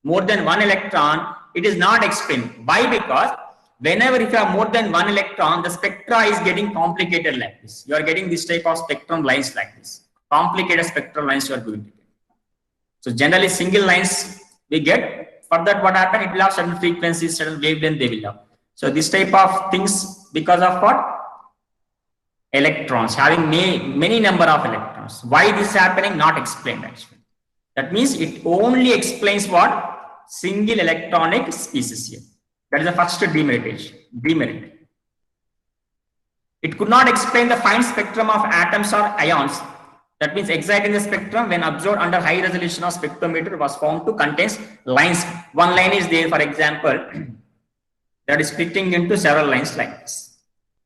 more than one electron, it is not explained. Why? Because whenever if you have more than one electron, the spectra is getting complicated like this. You are getting this type of spectrum lines like this. Complicated spectral lines you are going to get. So generally single lines we get. For that what happen? It will have certain frequencies, certain wavelength they will have. So this type of things because of what? Electrons, having many number of electrons. Why this is happening? Not explained actually. That means it only explains what? Single electronic species here. That is the first demerit. It could not explain the fine spectrum of atoms or ions That means excited in the spectrum when observed under high resolution of spectrometer was found to contains lines. One line is there, for example, that is splitting into several lines like this.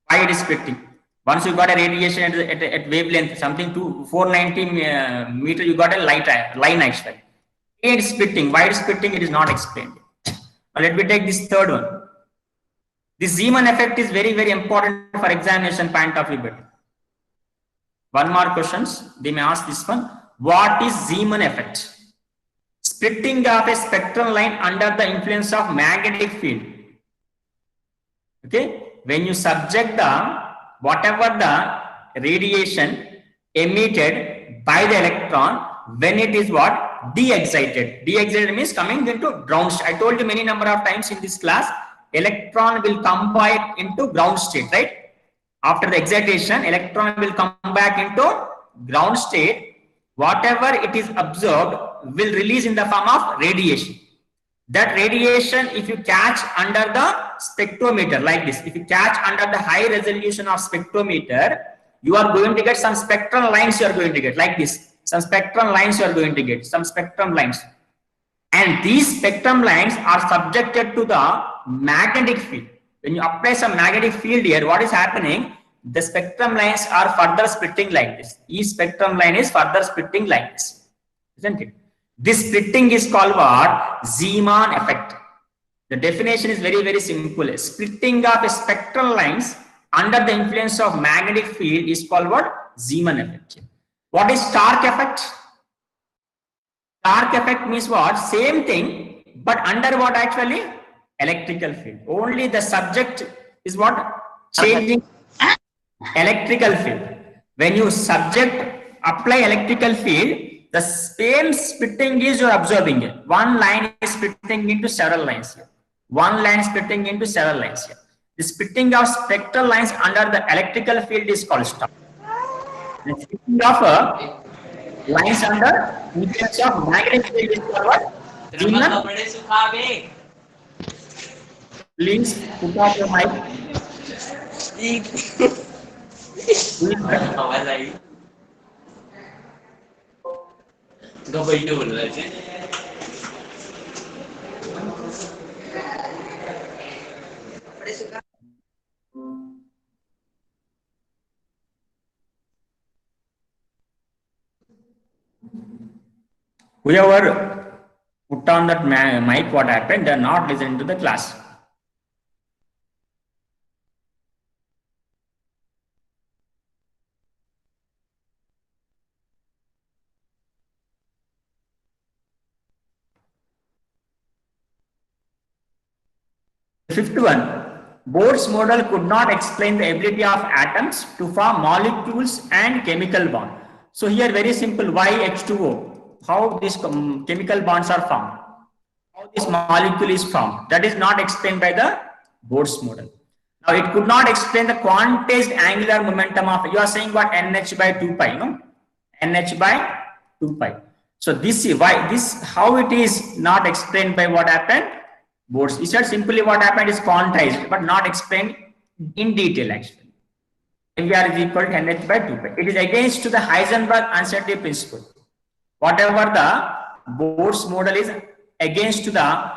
Why it is splitting? Once you got a radiation at wavelength, something to 490 meter, you got a line actually. It is splitting. Why it is splitting? It is not explained. Now let me take this third one. This Zeeman effect is very, very important for examination point of view. But one more questions. They may ask this one. What is Zeeman effect? Splitting of a spectral line under the influence of magnetic field. Okay. When you subject the whatever the radiation emitted by the electron, when it is what? De-excited. De-excited means coming into ground state. I told you many number of times in this class, electron will come back into ground state, right? After the excitation, electron will come back into ground state. Whatever it is observed will release in the form of radiation. That radiation, if you catch under the spectrometer like this, if you catch under the high resolution of spectrometer, you are going to get some spectral lines you are going to get like this. Some spectrum lines you are going to get, some spectrum lines. And these spectrum lines are subjected to the magnetic field. When you apply some magnetic field here, what is happening? The spectrum lines are further splitting like this. Each spectrum line is further splitting like this, isn't it? This splitting is called what? Zeeman effect. The definition is very, very simple. Splitting of spectral lines under the influence of magnetic field is called what? Zeeman effect. What is Stark effect? Stark effect means what? Same thing, but under what actually? Electrical field. Only the subject is what? Changing electrical field. When you apply electrical field, the same splitting is you're observing it. One line is splitting into several lines here. One line is splitting into several lines here. The splitting of spectral lines under the electrical field is called Stark. The splitting of lines under influence of magnetic field is called what? Zeeman. Please put off your mic. Whoever put on that mic, what happened? They are not listening to the class. Fifth one, Bohr's model could not explain the ability of atoms to form molecules and chemical bond. So here very simple, why H2O? How these chemical bonds are formed? How this molecule is formed? That is not explained by the Bohr's model. Now it could not explain the quantized angular momentum of, you are saying what? NH by 2 pi, no? NH by 2 pi. So this is why how it is not explained by what happened? Bohr's. He said simply what happened is quantized, but not explained in detail actually. MVR is equal to NH by 2 pi. It is against to the Heisenberg uncertainty principle. Whatever the Bohr's model is against to the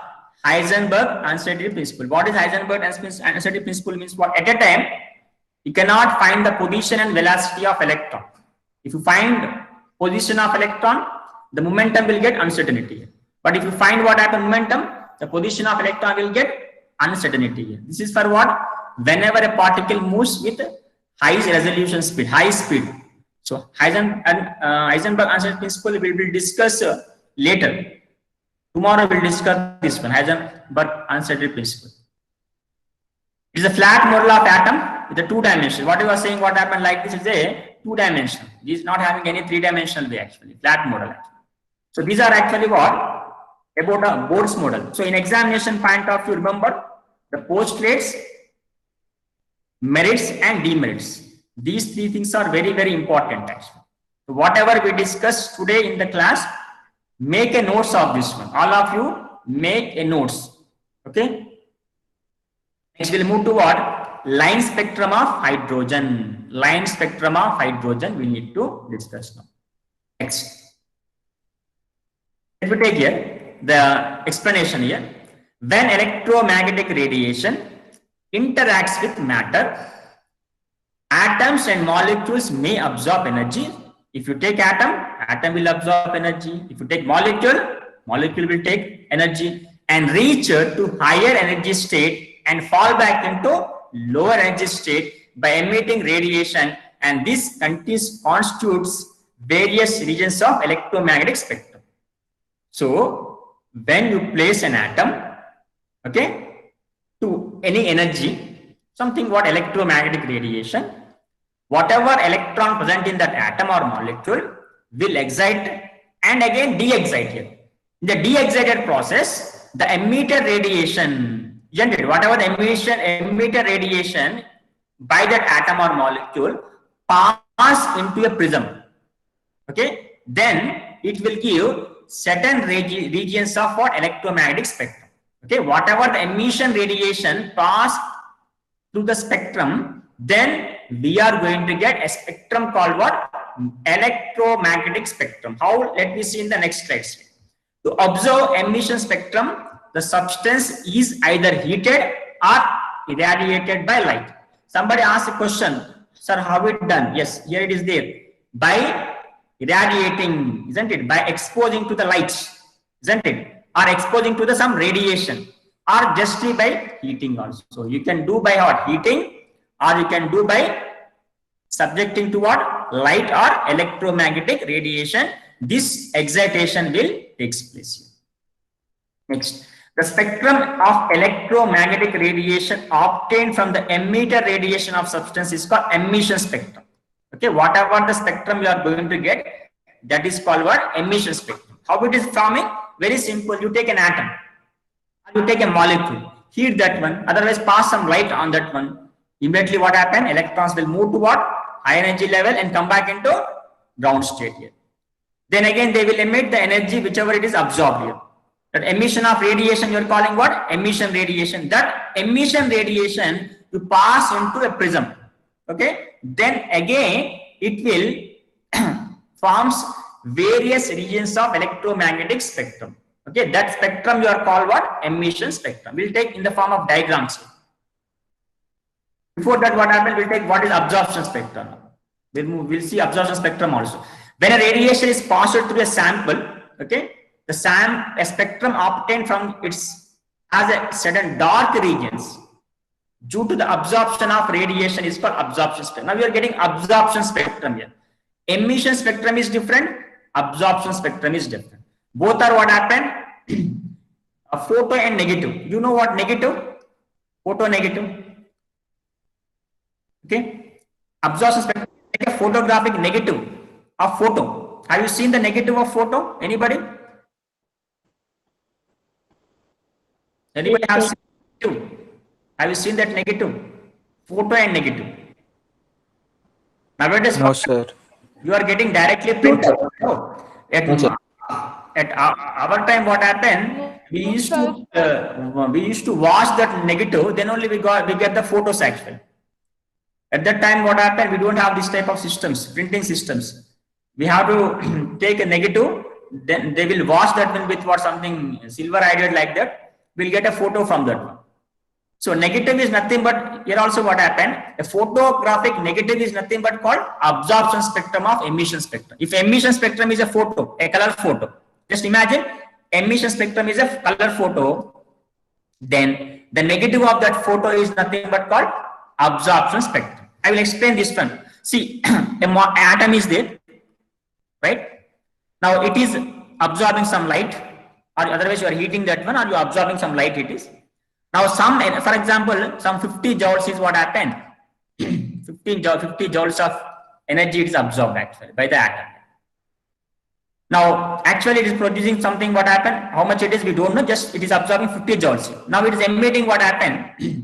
Heisenberg uncertainty principle. What is Heisenberg uncertainty principle means? What? At a time, you cannot find the position and velocity of electron. If you find position of electron, the momentum will get uncertainty. But if you find what happened momentum, the position of electron will get uncertainty. This is for what? Whenever a particle moves with high resolution speed, high speed. So Heisenberg uncertainty principle we will discuss later. Tomorrow we'll discuss this one, Heisenberg uncertainty principle. It is a flat model of atom with a 2 dimension. What you are saying, what happened like this is a 2 dimension. This is not having any 3-dimensional way actually, flat model actually. So these are actually what? About a Bohr's model. So in examination point of view, remember the postulates, merits and demerits. These 3 things are very, very important actually. So whatever we discussed today in the class, make a notes of this one. All of you make a notes. Okay. Next we'll move to what? Line spectrum of hydrogen. Line spectrum of hydrogen we need to discuss now. Next, let me take here the explanation here. When electromagnetic radiation interacts with matter, atoms and molecules may absorb energy. If you take atom will absorb energy. If you take molecule will take energy and reach to higher energy state and fall back into lower energy state by emitting radiation, and this constitutes various regions of electromagnetic spectrum. So when you place an atom, okay, to any energy, something what electromagnetic radiation, whatever electron present in that atom or molecule will excite and again de-excite here. In the de-excited process, the emitter radiation, whatever the emitter radiation by that atom or molecule pass into a prism. Okay, then it will give certain regions of what electromagnetic spectrum. Okay, whatever the emission radiation pass through the spectrum, then we are going to get a spectrum called what? Electromagnetic spectrum. How? Let me see in the next slide. To observe emission spectrum, the substance is either heated or irradiated by light. Somebody asked a question, sir, how it done? Yes, here it is there. By irradiating, isn't it? By exposing to the light, isn't it? Or exposing to the some radiation, or just by heating also. So you can do by what? Heating, or you can do by subjecting to what? Light or electromagnetic radiation. This excitation will take place here. Next, the spectrum of electromagnetic radiation obtained from the emitter radiation of substance is called emission spectrum. Okay, whatever the spectrum you are going to get, that is called what? Emission spectrum. How it is forming? Very simple. You take an atom, you take a molecule, heat that one, otherwise pass some light on that one. Immediately what happen? Electrons will move to what? High energy level and come back into ground state here. Then again they will emit the energy whichever it is absorbed here. That emission of radiation you are calling what? Emission radiation. That emission radiation you pass into a prism. Okay. Then again it will forms various regions of electromagnetic spectrum. Okay. That spectrum you are called what? Emission spectrum. We'll take in the form of diagrams here. Before that, what happened? We'll take what is absorption spectrum. We'll see absorption spectrum also. When a radiation is passed through a sample, okay, a spectrum obtained from its has a certain dark regions due to the absorption of radiation is called absorption spectrum. Now we are getting absorption spectrum here. Emission spectrum is different, absorption spectrum is different. Both are what happened? A photo and negative. You know what negative? Photo negative. Okay, absorption spectrum like a photographic negative of photo. Have you seen the negative of photo? Anybody? Anybody have seen negative? Have you seen that negative? Photo and negative. Nowadays, No, sir. you are getting directly printed. Oh, at our time, what happened? We used to watch that negative. Then only we get the photos actually. At that time, what happened? We don't have this type of systems, printing systems. We have to take a negative, then they will wash that one with what something silver iodide like that. We'll get a photo from that one. So negative is nothing but, here also what happened? A photographic negative is nothing but called absorption spectrum of emission spectrum. If emission spectrum is a photo, a color photo, just imagine emission spectrum is a color photo, then the negative of that photo is nothing but called absorption spectrum. I will explain this one. See, an atom is there, right? Now it is absorbing some light, or otherwise you are heating that one, or you are absorbing some light it is. Now for example, some 50 joules is what happened. 50 joules of energy is absorbed actually by the atom. Now actually it is producing something, what happened? How much it is we don't know, just it is absorbing 50 joules. Now it is emitting what happened?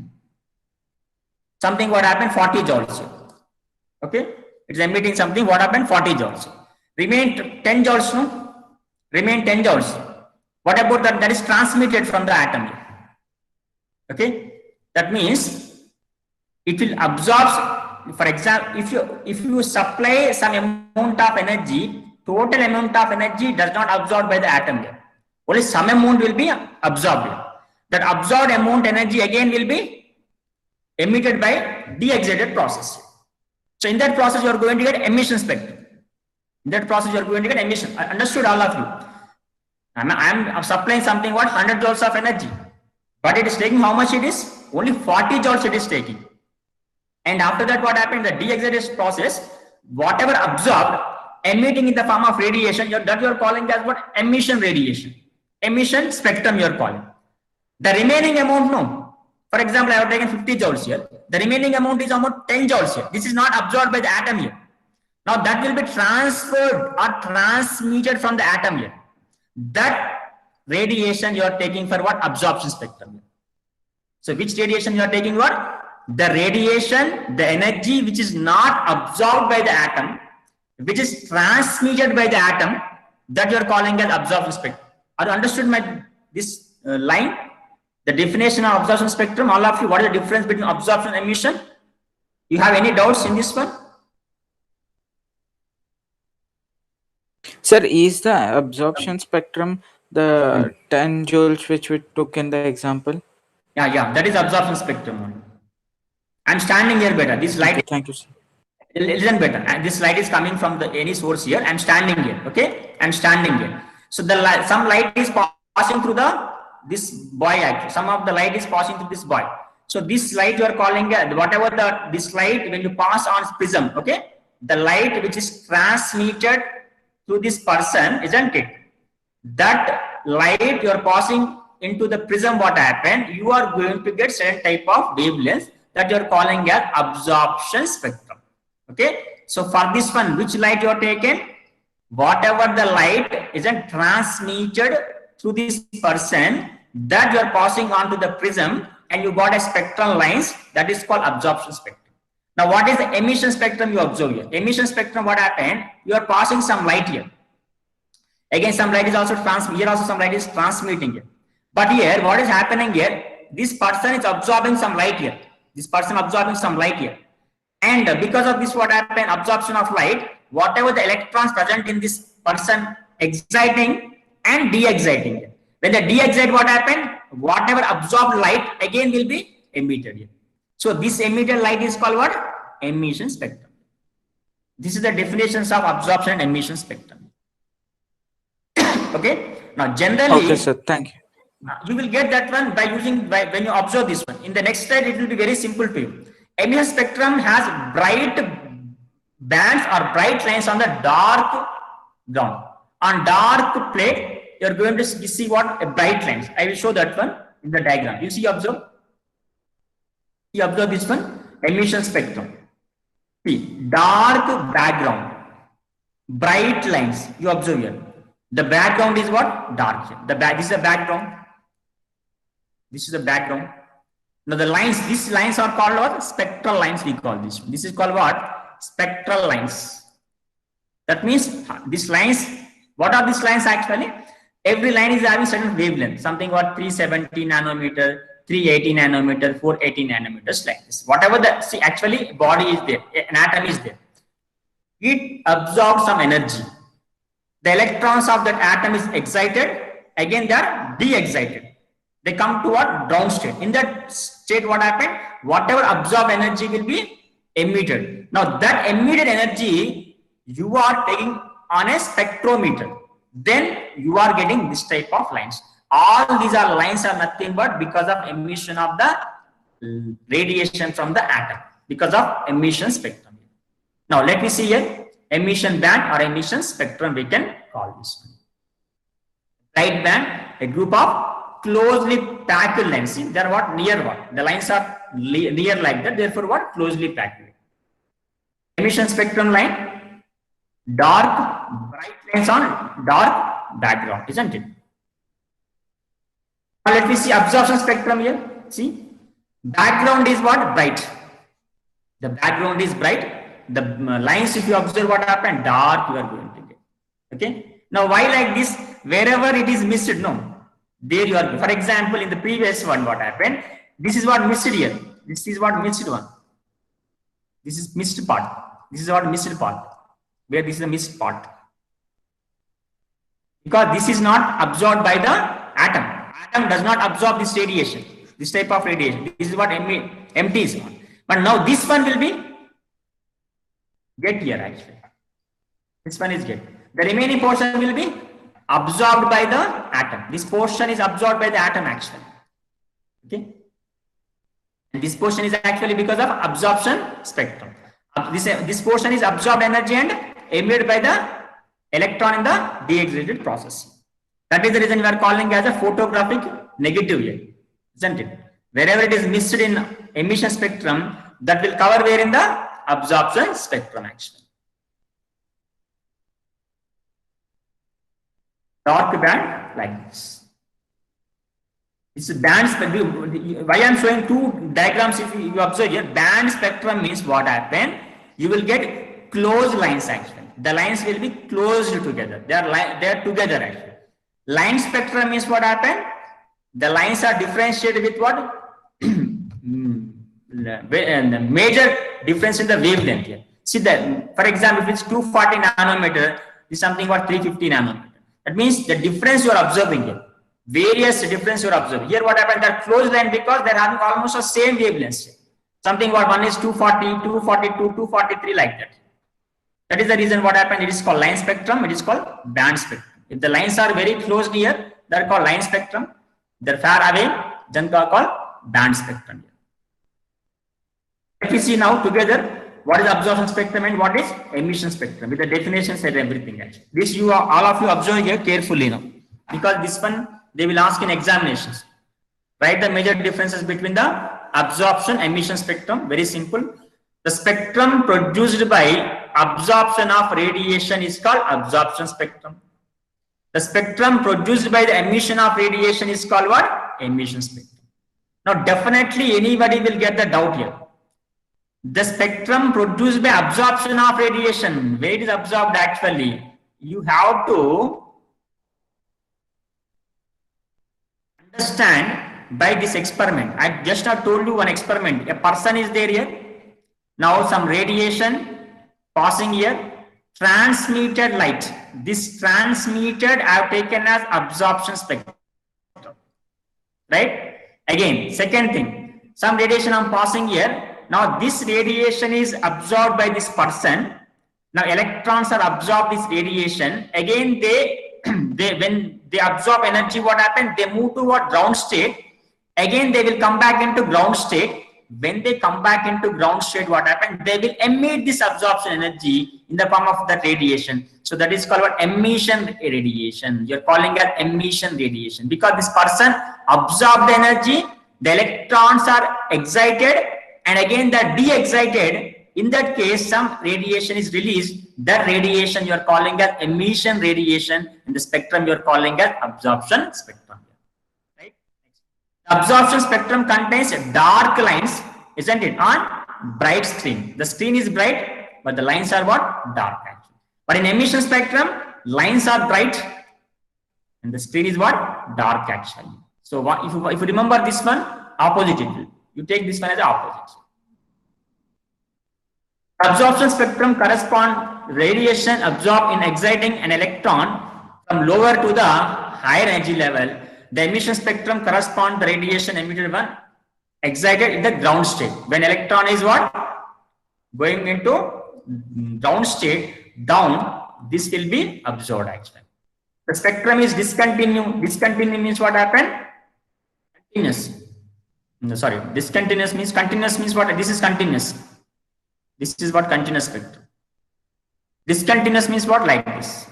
Something what happened? 40 joules. Okay, it's emitting something, what happened? 40 joules. Remain 10 joules, no? Remain 10 joules. What about that? That is transmitted from the atom. Okay, that means it will absorb. For example, if you supply some amount of energy total amount of energy does not absorbed by the atom here. Only some amount will be absorbed here. That absorbed amount energy again will be emitted by de-excited process. So in that process, you are going to get emission spectrum. In that process, you are going to get emission. I understood all of you. I'm supplying something what 100 joules of energy, but it is taking how much it is? Only 40 joules it is taking. And after that, what happened? The de-excitation process, whatever absorbed, emitting in the form of radiation, that you are calling as what? Emission radiation. Emission spectrum you are calling. The remaining amount, no. For example, I have taken 50 joules here. The remaining amount is almost 10 joules here. This is not absorbed by the atom here. Now that will be transferred or transmitted from the atom here. That radiation you are taking for what? Absorption spectrum here. So which radiation you are taking what? The radiation, the energy which is not absorbed by the atom, which is transmitted by the atom, that you are calling as absorption spectrum. Are you understood this line? The definition of absorption spectrum, all of you, what is the difference between absorption and emission? You have any doubts in this one? Sir, is the absorption spectrum the 10 joules which we took in the example? Yeah, that is absorption spectrum only. I'm standing here better. This light. Okay, thank you, sir. Listen better. And this light is coming from any source here. I'm standing here. Okay, I'm standing here. So some light is passing through this boy. Actually, some of the light is passing through this boy. So this light you are calling whatever this light when you pass on prism. Okay, the light which is transmitted to this person, isn't it? That light you are passing into the prism. What happened? You are going to get certain type of wavelengths that you are calling as absorption spectrum. Okay, so for this one, which light you are taken? Whatever the light isn't transmitted through this person, that you are passing on to the prism, and you got a spectral lines, that is called absorption spectrum. Now what is the emission spectrum you observe here? Emission spectrum, what happened? You are passing some light here. Again, some light is also here, also some light is transmitting here. But here, what is happening here? This person is absorbing some light here. This person absorbing some light here. And because of this, what happened? Absorption of light, whatever the electrons present in this person exciting and de-exciting. When they de-excite, what happened? Whatever absorbed light again will be emitted here. So this emitted light is called what? Emission spectrum. This is the definitions of absorption and emission spectrum. Okay. Now generally, Okay, sir. Thank you. You will get that one by when you observe this one. In the next slide, it will be very simple to you. Emission spectrum has bright bands or bright lines on the dark ground. On dark plate, you are going to see what? A bright lines. I will show that one in the diagram. You see, observe. You observe this one, emission spectrum. See, dark background, bright lines. You observe here. The background is what? Dark here. This is the background. This is the background. Now the lines, these lines are called what? Spectral lines, we call this. This is called what? Spectral lines. That means these lines, what are these lines actually? Every line is having certain wavelength, something what 370 nanometer, 380 nanometer, 480 nanometers, like this. Whatever actually body is there, an atom is there. It absorbs some energy. The electrons of that atom is excited, again they are de-excited. They come to what? Ground state. In that state, what happened? Whatever absorbed energy will be emitted. Now that emitted energy you are taking on a spectrometer. Then you are getting this type of lines. All these lines are nothing but because of emission of the radiation from the atom, because of emission spectrum. Now let me see here, emission band or emission spectrum, we can call this one. Light band, a group of closely packed lines. See, they are what? Near what? The lines are near like that, therefore what? Closely packed. Emission spectrum line, dark, bright lines on dark background, isn't it? Now let me see absorption spectrum here. See, background is what? Bright. The background is bright. The lines, if you observe what happened, dark you are going to get. Okay. Now why like this? Wherever it is missed, no. There you are. For example, in the previous one, what happened? This is what missed here. This is what missed one. This is missed part. This is what missed part. Where this is the missed part. because this is not absorbed by the atom. Atom does not absorb this radiation, this type of radiation. This is what empty is. But now this one will be get here actually. This one is get. The remaining portion will be absorbed by the atom. This portion is absorbed by the atom actually. Okay. And this portion is actually because of absorption spectrum. This portion is absorbed energy and emitted by the electron in the de-excited process. That is the reason we are calling as a photographic negative here, isn't it? Wherever it is missed in emission spectrum, that will cover where in the absorption spectrum actually. Dark band like this. It's a band spectrum. Why I am showing two diagrams? If you observe here, band spectrum means what happened? You will get closed lines actually. The lines will be closed together. They are together actually. Line spectrum means what happened? The lines are differentiated with what? The major difference in the wavelength here. See that, for example, if it's 240 nanometer, is something about 350 nanometer. That means the difference you are observing here. Various difference you are observing. Here what happened? They are closed line because they are having almost the same wavelengths. Something about one is 240, 242, 243 like that. That is the reason what happened. It is called line spectrum. It is called band spectrum. If the lines are very close here, they are called line spectrum. They are far away, then they are called band spectrum. Let me see now together what is absorption spectrum and what is emission spectrum with the definitions and everything. Actually, this you are, all of you observe here carefully now, because this one they will ask in examinations. Write the major differences between the absorption emission spectrum. Very simple. The spectrum produced by absorption of radiation is called absorption spectrum. The spectrum produced by the emission of radiation is called what? Emission spectrum. Now definitely anybody will get the doubt here. The spectrum produced by absorption of radiation, where it is absorbed actually, you have to understand by this experiment. I just have told you one experiment. A person is there here. Now some radiation passing here, transmitted light. This transmitted I have taken as absorption spectrum. Right? Again, second thing, some radiation I'm passing here. Now this radiation is absorbed by this person. Now electrons are absorbed this radiation. Again, when they absorb energy, what happened? They move to what? Ground state. Again, they will come back into ground state. When they come back into ground state, what happened? They will emit this absorption energy in the form of that radiation. So that is called what? Emission radiation. You're calling it emission radiation because this person absorbed the energy. The electrons are excited. And again, that de-excited, in that case, some radiation is released. That radiation you are calling as emission radiation. In the spectrum, you are calling as absorption spectrum. Right? The absorption spectrum contains dark lines, isn't it, on bright screen. The screen is bright, but the lines are what? Dark actually. But in emission spectrum, lines are bright, and the screen is what? Dark actually. So what, if you remember this one, opposite it will. You take this one as the opposite. Absorption spectrum corresponds radiation absorbed in exciting an electron from lower to the higher energy level. The emission spectrum corresponds the radiation emitted one excited in the ground state. When electron is what? Going into ground state, down, this will be absorbed actually. The spectrum is discontinuous. Discontinuous means what happened? Continuous. No, sorry, discontinuous means what? This is continuous. This is what continuous spectrum. Discontinuous means what? Like this.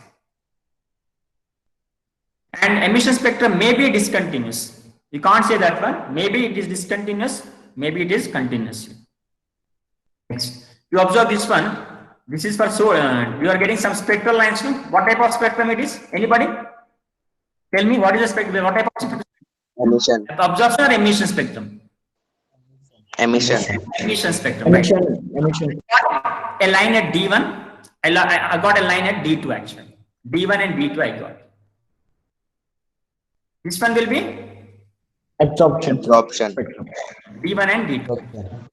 And emission spectrum may be discontinuous. You can't say that one. Maybe it is discontinuous, maybe it is continuous. Next, you observe this one. This is for you are getting some spectral lines. What type of spectrum it is? Anybody? Tell me what is the spectrum? What type of spectrum? Emission. Absorption or emission spectrum? Emission. Emission spectrum. Right? Emission. A line at D1. I got a line at D2 actually. D1 and D2 I got. This one will be Absorption. D1 and D2.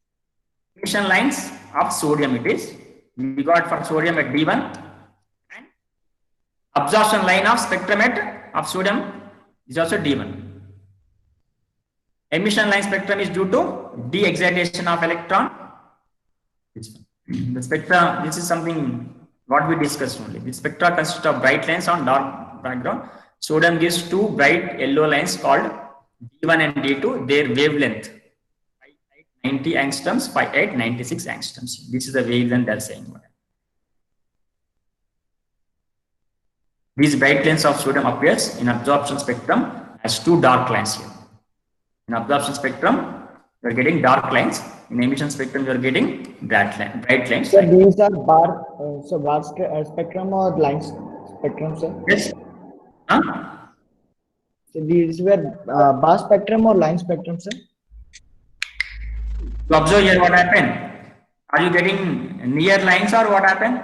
Emission lines of sodium it is. We got for sodium at D1 and Absorption line of spectrometer of sodium is also D1. Emission line spectrum is due to de-excitation of electron. The spectra, this is something what we discussed only. The spectra consists of bright lines on dark background. Sodium gives two bright yellow lines called D1 and D2. Their wavelength 90 angstroms, 5896 angstroms. This is the wavelength they are saying. These bright lines of sodium appears in absorption spectrum as two dark lines here. In absorption spectrum, you are getting dark lines. In emission spectrum, you are getting bright lines. So these are bar, spectrum or lines spectrum, sir? Yes. Huh? So these were bar spectrum or line spectrum, sir? To observe here what happened. Are you getting near lines or what happened?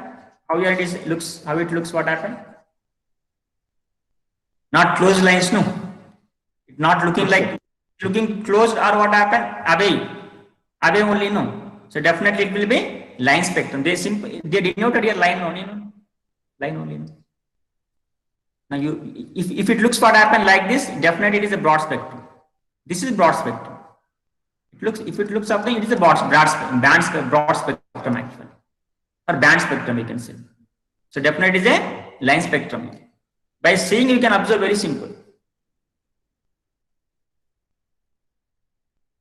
How here it is looks? How it looks? What happened? Not closed lines, no. It's not looking like looking closed or what happened? Away only, no. So definitely it will be line spectrum. They denoted here line only, no. Line only. No. Now if it looks what happened like this, definitely it is a broad spectrum. This is broad spectrum. If it looks something, it is a broad spectrum actually, or band spectrum, you can say. So definitely it is a line spectrum. By seeing, you can observe very simple.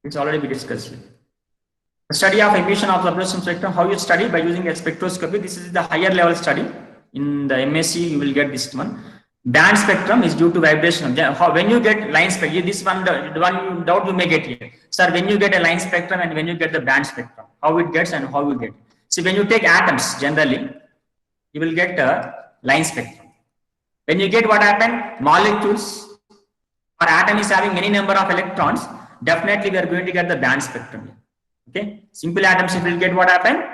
It's already been discussed here. The study of emission of absorption spectrum, how you study by using a spectroscopy. This is the higher level study. In the MSc, you will get this one. Band spectrum is due to vibration. When you get line spectrum, this one, the one doubt you may get here. Sir, when you get a line spectrum and when you get the band spectrum, how it gets and how you get. See, when you take atoms, generally, you will get a line spectrum. When you get what happened, molecules or atom is having any number of electrons, definitely we are going to get the band spectrum. Okay, simple atoms, if you will get what happened,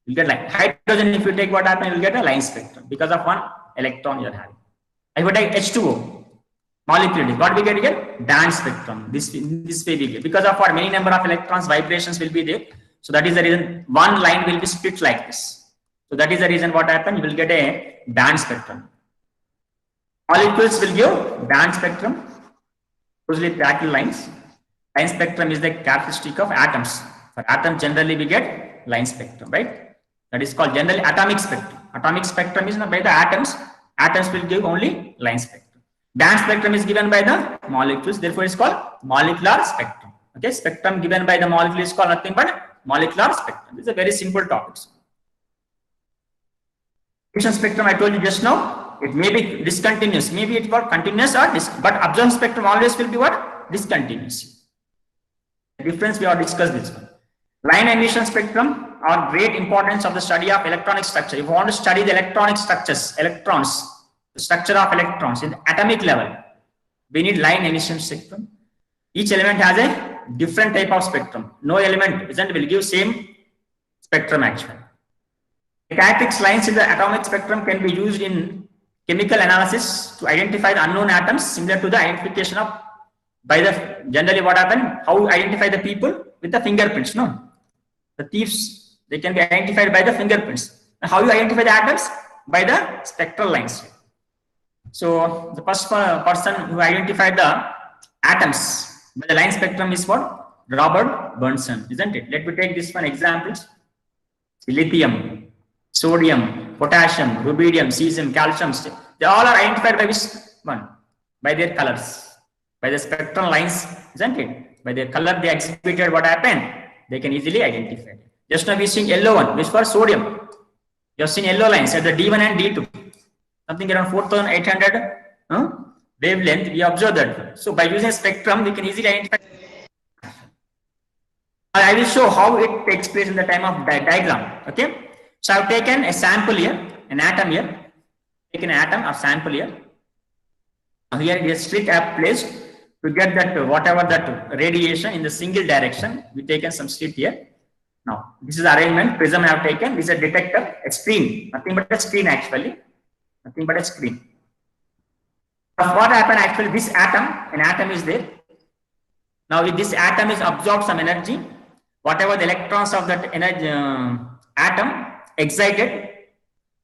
you get like hydrogen. If you take what happened, you will get a line spectrum because of one electron you are having. I would take H2O molecule. What we get here? Band spectrum. This way we get, because of our many number of electrons, vibrations will be there. So that is the reason one line will be split like this. So that is the reason what happened. You will get a band spectrum. Molecules will give band spectrum, usually parallel lines. Line spectrum is the characteristic of atoms. For atoms, generally we get line spectrum, right? That is called generally atomic spectrum. Atomic spectrum is not by the atoms. Atoms will give only line spectrum. Band spectrum is given by the molecules. Therefore, it's called molecular spectrum. Okay, spectrum given by the molecule is called nothing but molecular spectrum. This is a very simple topic. Emission spectrum, I told you just now. It may be discontinuous, maybe it's called continuous or but absorption spectrum always will be what? Discontinuous. The difference we have discussed this one. Line emission spectrum are great importance of the study of electronic structure. If you want to study the electronic structures, electrons, the structure of electrons in the atomic level, we need line emission spectrum. Each element has a different type of spectrum. No element will give same spectrum actually. The characteristic lines in the atomic spectrum can be used in chemical analysis to identify the unknown atoms, similar to the identification of by the generally what happened, how you identify the people with the fingerprints. No, the thieves, they can be identified by the fingerprints. And how you identify the atoms? By the spectral lines. So the first person who identified the atoms by the line spectrum is what? Robert Bunsen, isn't it? Let me take this one examples. Lithium, sodium, potassium, rubidium, cesium, calcium, they all are identified by which one? By their colors, by the spectral lines, isn't it? By their color they exhibited what happened, they can easily identify. Just now we seen yellow one, which for sodium. You have seen yellow lines at the D1 and D2, something around 4800 wavelength. We observe that. So by using a spectrum, we can easily identify. I will show how it takes place in the time of diagram. Okay. So I've taken a sample here, an atom here, taken an atom or sample here. Now here it is slit I have placed to get that whatever that radiation in the single direction. We taken some slit here. Now this is arrangement. Prism I have taken. This is a detector, a screen, nothing but a screen actually, nothing but a screen. Now what happened actually? This atom, an atom is there. Now if this atom is absorbed some energy, whatever the electrons of that energy atom excited,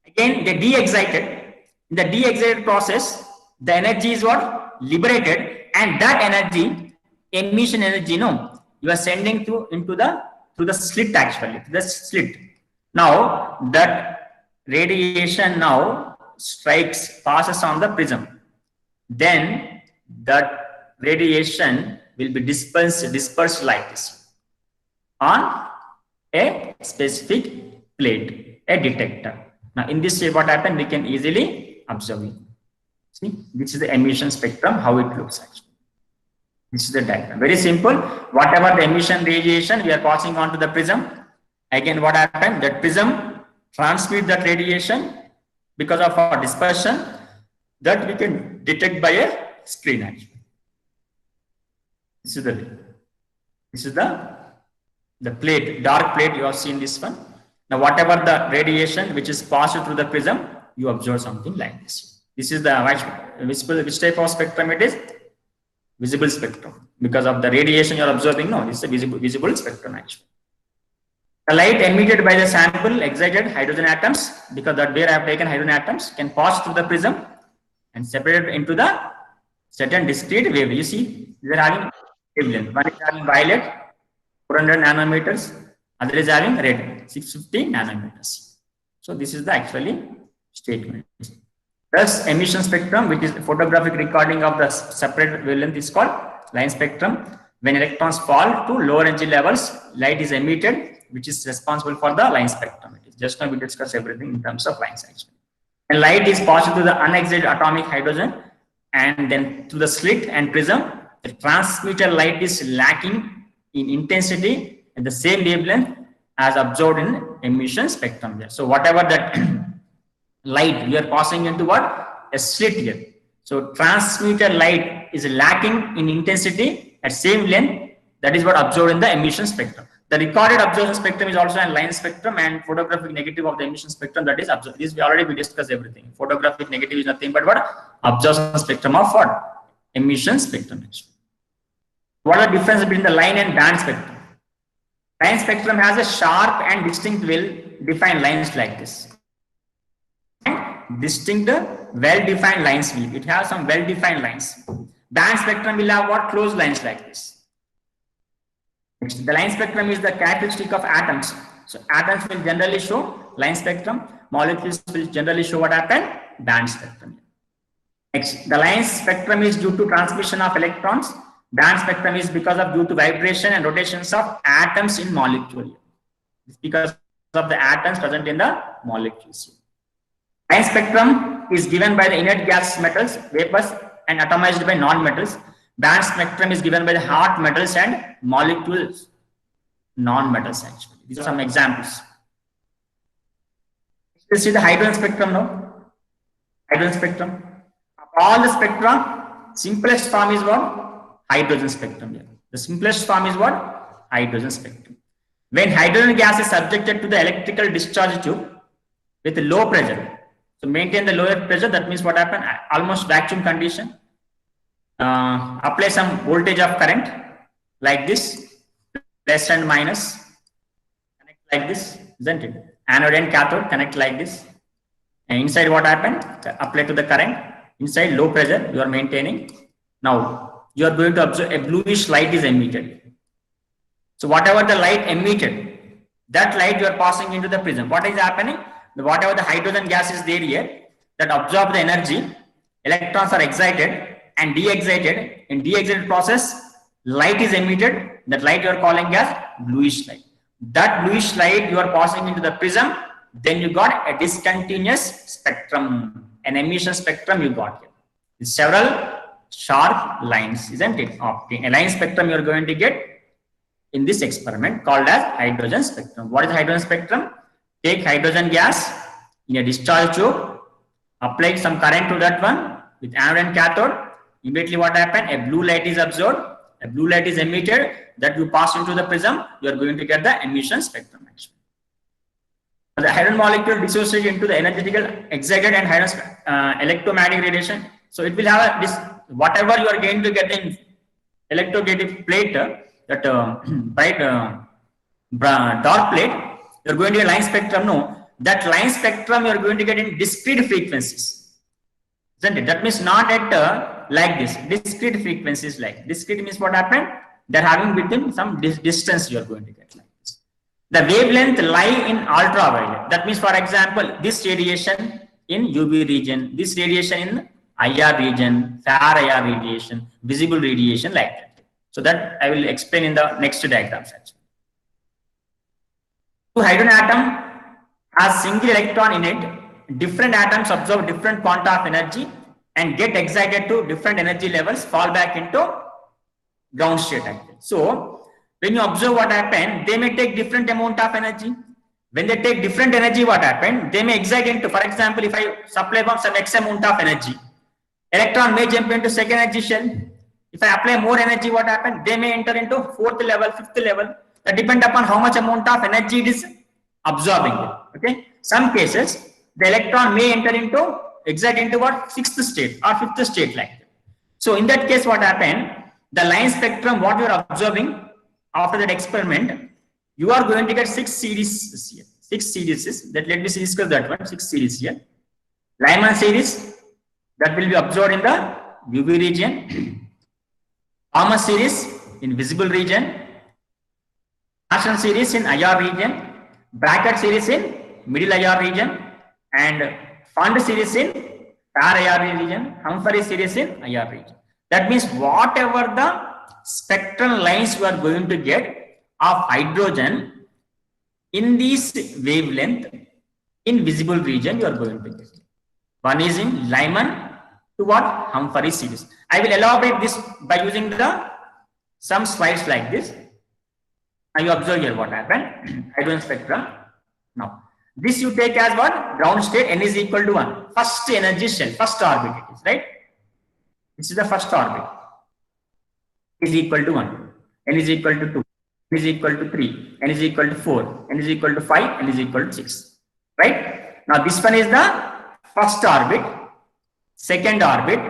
again they de-excited In the de-excited process, the energy is what? Liberated, and that energy, emission energy, you are sending through the slit, actually, the slit. Now that radiation now passes on the prism. Then that radiation will be dispersed like this on a specific plate, a detector. Now in this way, what happened? We can easily observe it. See, this is the emission spectrum, how it looks actually. This is the diagram. Very simple. Whatever the emission radiation we are passing on to the prism, again what happened? That prism transmits that radiation because of our dispersion, that we can detect by a screen actually. This is the plate, dark plate. You have seen this one. Now whatever the radiation which is passed through the prism, you observe something like this. This is the which type of spectrum it is? Visible spectrum. Because of the radiation you are observing, this is a visible spectrum actually. The light emitted by the sample excited hydrogen atoms, because that where I have taken hydrogen atoms, can pass through the prism and separate into the certain discrete wave. You see, they are having wavelength. One is having violet, 400 nanometers, other is having red, 650 nanometers. So this is the actually statement. Thus, emission spectrum, which is photographic recording of the separate wavelength, is called line spectrum. When electrons fall to lower energy levels, light is emitted, which is responsible for the line spectrum. Just now we discussed everything in terms of lines actually. And light is passed through the unexcited atomic hydrogen, and then through the slit and prism. The transmitted light is lacking in intensity at the same wavelength as observed in emission spectrum here. So whatever that light we are passing into what? A slit here. So transmitted light is lacking in intensity at same length. That is what observed in the emission spectrum. The recorded observation spectrum is also a line spectrum, and photographic negative of the emission spectrum, that is observed. This we discussed everything. Photographic negative is nothing but what? Observation spectrum of what? Emission spectrum. What are the difference between the line and band spectrum? Line spectrum has a sharp and distinct well-defined lines like this. Distinct, well-defined lines. It has some well-defined lines. Band spectrum will have what? Closed lines like this. Next, the line spectrum is the characteristic of atoms. So atoms will generally show line spectrum. Molecules will generally show what happened? Band spectrum. Next, the line spectrum is due to transmission of electrons. Band spectrum is due to vibration and rotations of atoms in molecule. It's because of the atoms present in the molecules. Line spectrum is given by the inert gas metals, vapors, and atomized by non-metals. Band spectrum is given by the hot metals and molecules, non-metals actually. These are some examples. Let's see the hydrogen spectrum now. Hydrogen spectrum. Of all the spectra, simplest form is what? Hydrogen spectrum here. The simplest form is what? Hydrogen spectrum. When hydrogen gas is subjected to the electrical discharge tube with low pressure, so maintain the lower pressure, that means what happened? Almost vacuum condition. Apply some voltage of current like this, plus and minus, connect like this, isn't it? Anode and cathode connect like this. And inside what happened? Apply to the current. Inside low pressure you are maintaining. Now you are going to observe a bluish light is emitted. So whatever the light emitted, that light you are passing into the prism. What is happening? Whatever the hydrogen gas is there here, that absorb the energy, electrons are excited and de-excited. In de-excited process, light is emitted. That light you are calling as bluish light. That bluish light you are passing into the prism, then you got a discontinuous spectrum, an emission spectrum you got here. It's several sharp lines, isn't it? A line spectrum you are going to get in this experiment called as hydrogen spectrum. What is hydrogen spectrum? Take hydrogen gas in a discharge tube, apply some current to that one with anode and cathode. Immediately what happened? A blue light is absorbed, a blue light is emitted, that you pass into the prism, you are going to get the emission spectrum actually. The hydrogen molecule dissociates into the energetical excited and hydrogen electromagnetic radiation. So it will have this, whatever you are going to get in electrogative plate, that bright dark plate, you are going to get line spectrum. No, that line spectrum you are going to get in discrete frequencies. isn't it? That means not at like this discrete frequencies. Like discrete means what happened? They're having between some distance you are going to get like this. The wavelength lie in ultraviolet. That means, for example, this radiation in UV region, this radiation in IR region, far IR radiation, visible radiation, like that. So that I will explain in the next diagrams. The hydrogen atom has single electron in it. Different atoms absorb different quanta of energy and get excited to different energy levels, fall back into ground state. So when you observe what happened, they may take different amount of energy. When they take different energy, what happened? They may excite into, for example, if I supply some X amount of energy, electron may jump into second energy shell. If I apply more energy, what happened? They may enter into fourth level, fifth level. That depends upon how much amount of energy it is absorbing. Okay. Some cases, the electron may enter into, excite into what? Sixth state or fifth state like that. So in that case, what happened? The line spectrum, what you are observing after that experiment, you are going to get 6 series here. 6 series. That let me discuss that one. 6 series here. Lyman series that will be observed in the UV region. Gamma series in visible region. Martian series in IR region. Bracket series in middle IR region. And Fund series in far IR region. Humphrey series in IR region. That means whatever the spectral lines you are going to get of hydrogen in this wavelength in visible region you are going to get. One is in Lyman to what? Humphrey series. I will elaborate this by using some slides like this. Now you observe here what happened. Hydrogen spectrum. Now this you take as what? Ground state. N is equal to 1. First energy shell. First orbit it is, right? This is the first orbit. N is equal to 1. N is equal to 2. N is equal to 3. N is equal to 4. N is equal to 5. N is equal to 6. Right? Now this one is the first orbit. Second orbit.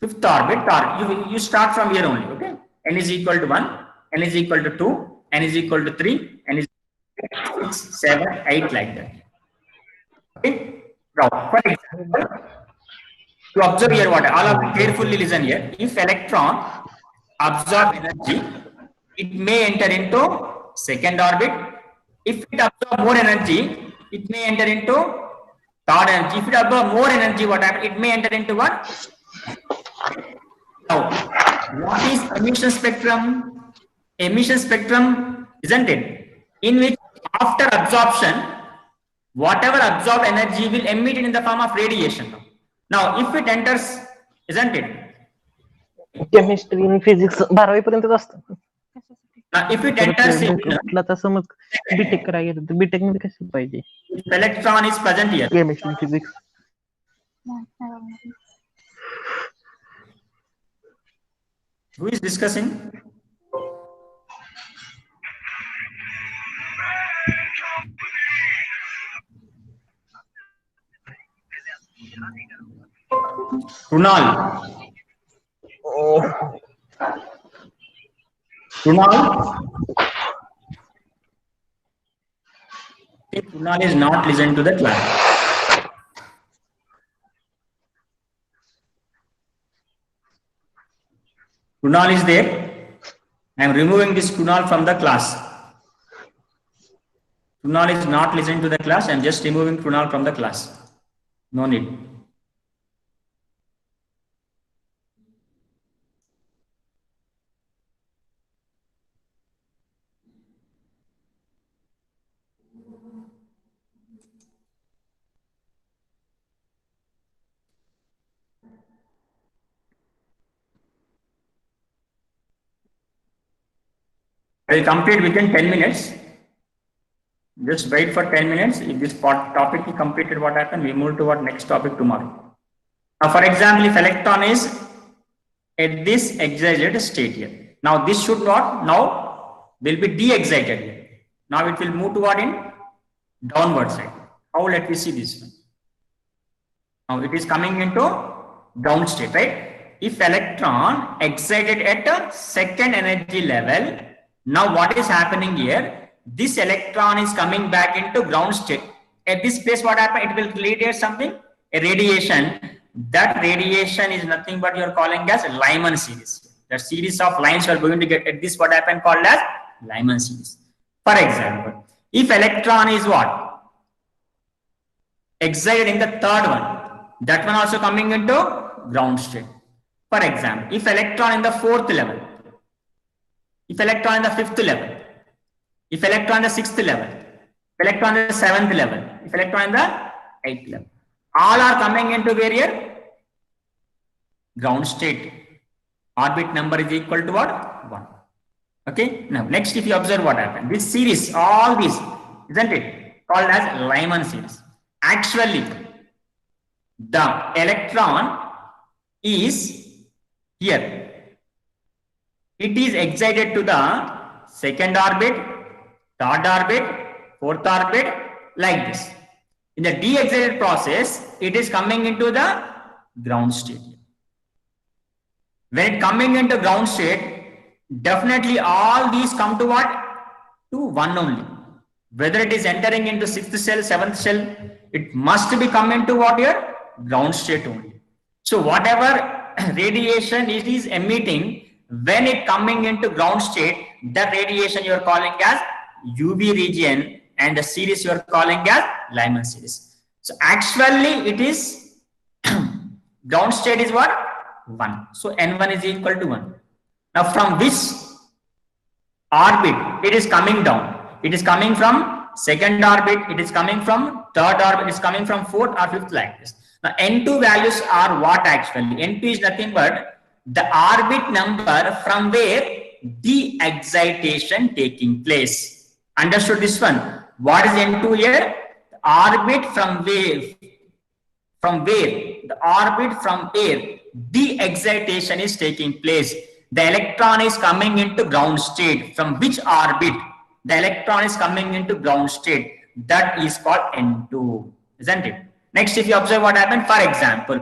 Fifth orbit. You start from here only. Okay? N is equal to 1. N is equal to 2. N is equal to 3. N is equal to 6, 7, 8 like that. Okay? Now, for example, to observe here what all of you carefully listen here. If electron absorb energy, it may enter into second orbit. If it absorb more energy, it may enter into third energy. If it absorb more energy, what happens? It may enter into what? Now, what is emission spectrum? Emission spectrum, isn't it? In which after absorption, whatever absorbed energy will emit in the form of radiation. Now, if it enters, isn't it? Chemistry आणि physics 12वी पर्यंतच असतं. Now, if it enters in, कुठला तर समज BTech करायला गेलं तर बीटेक मध्ये कसं पाहिजे electron is present here. Chemistry physics. Who is discussing? Kunal. Kunal? Kunal is not listening to the class. Kunal is there. I am removing this Kunal from the class. Kunal is not listening to the class. I am just removing Kunal from the class. No need. I will complete within 10 minutes. Just wait for 10 minutes. If this topic is completed, what happened? We move to what next topic tomorrow. Now, for example, if electron is at this excited state here. Now, this should not now will be de-excited here. Now, it will move toward in downward side. How let me see this one? Now, it is coming into down state, right? If electron excited at a second energy level, now what is happening here? This electron is coming back into ground state. At this place, what happened? It will radiate something, a radiation. that radiation is nothing but you're calling as Lyman series. The series of lines you are going to get at this what happened called as Lyman series. For example, if electron is what? Excited in the third one, that one also coming into ground state. For example, if electron in the fourth level, if electron in the fifth level, if electron in the sixth level, if electron in the seventh level, if electron in the eighth level, all are coming into where here? Ground state. Orbit number is equal to what? 1. Okay. Now, next, if you observe what happened, this series, all these, isn't it? Called as Lyman series. Actually, the electron is here. It is excited to the second orbit, third orbit, fourth orbit, like this. In the de-excited process, it is coming into the ground state. When it coming into ground state, definitely all these come to what? To 1 only. Whether it is entering into 6th cell, 7th cell, it must be coming to what here? Ground state only. So whatever radiation it is emitting, when it coming into ground state, that radiation you are calling as UV region, and the series you are calling as Lyman series. So actually it is ground state is what? 1. So N1 is equal to 1. Now from which orbit it is coming down? It is coming from second orbit, it is coming from third orbit, it is coming from fourth or fifth, like this. Now N2 values are what actually? N2 is nothing but the orbit number from where the excitation taking place. Understood this one? What is N2 here? The orbit from where the excitation is taking place. The electron is coming into ground state. From which orbit the electron is coming into ground state? That is called N2, isn't it? Next, if you observe what happened, for example,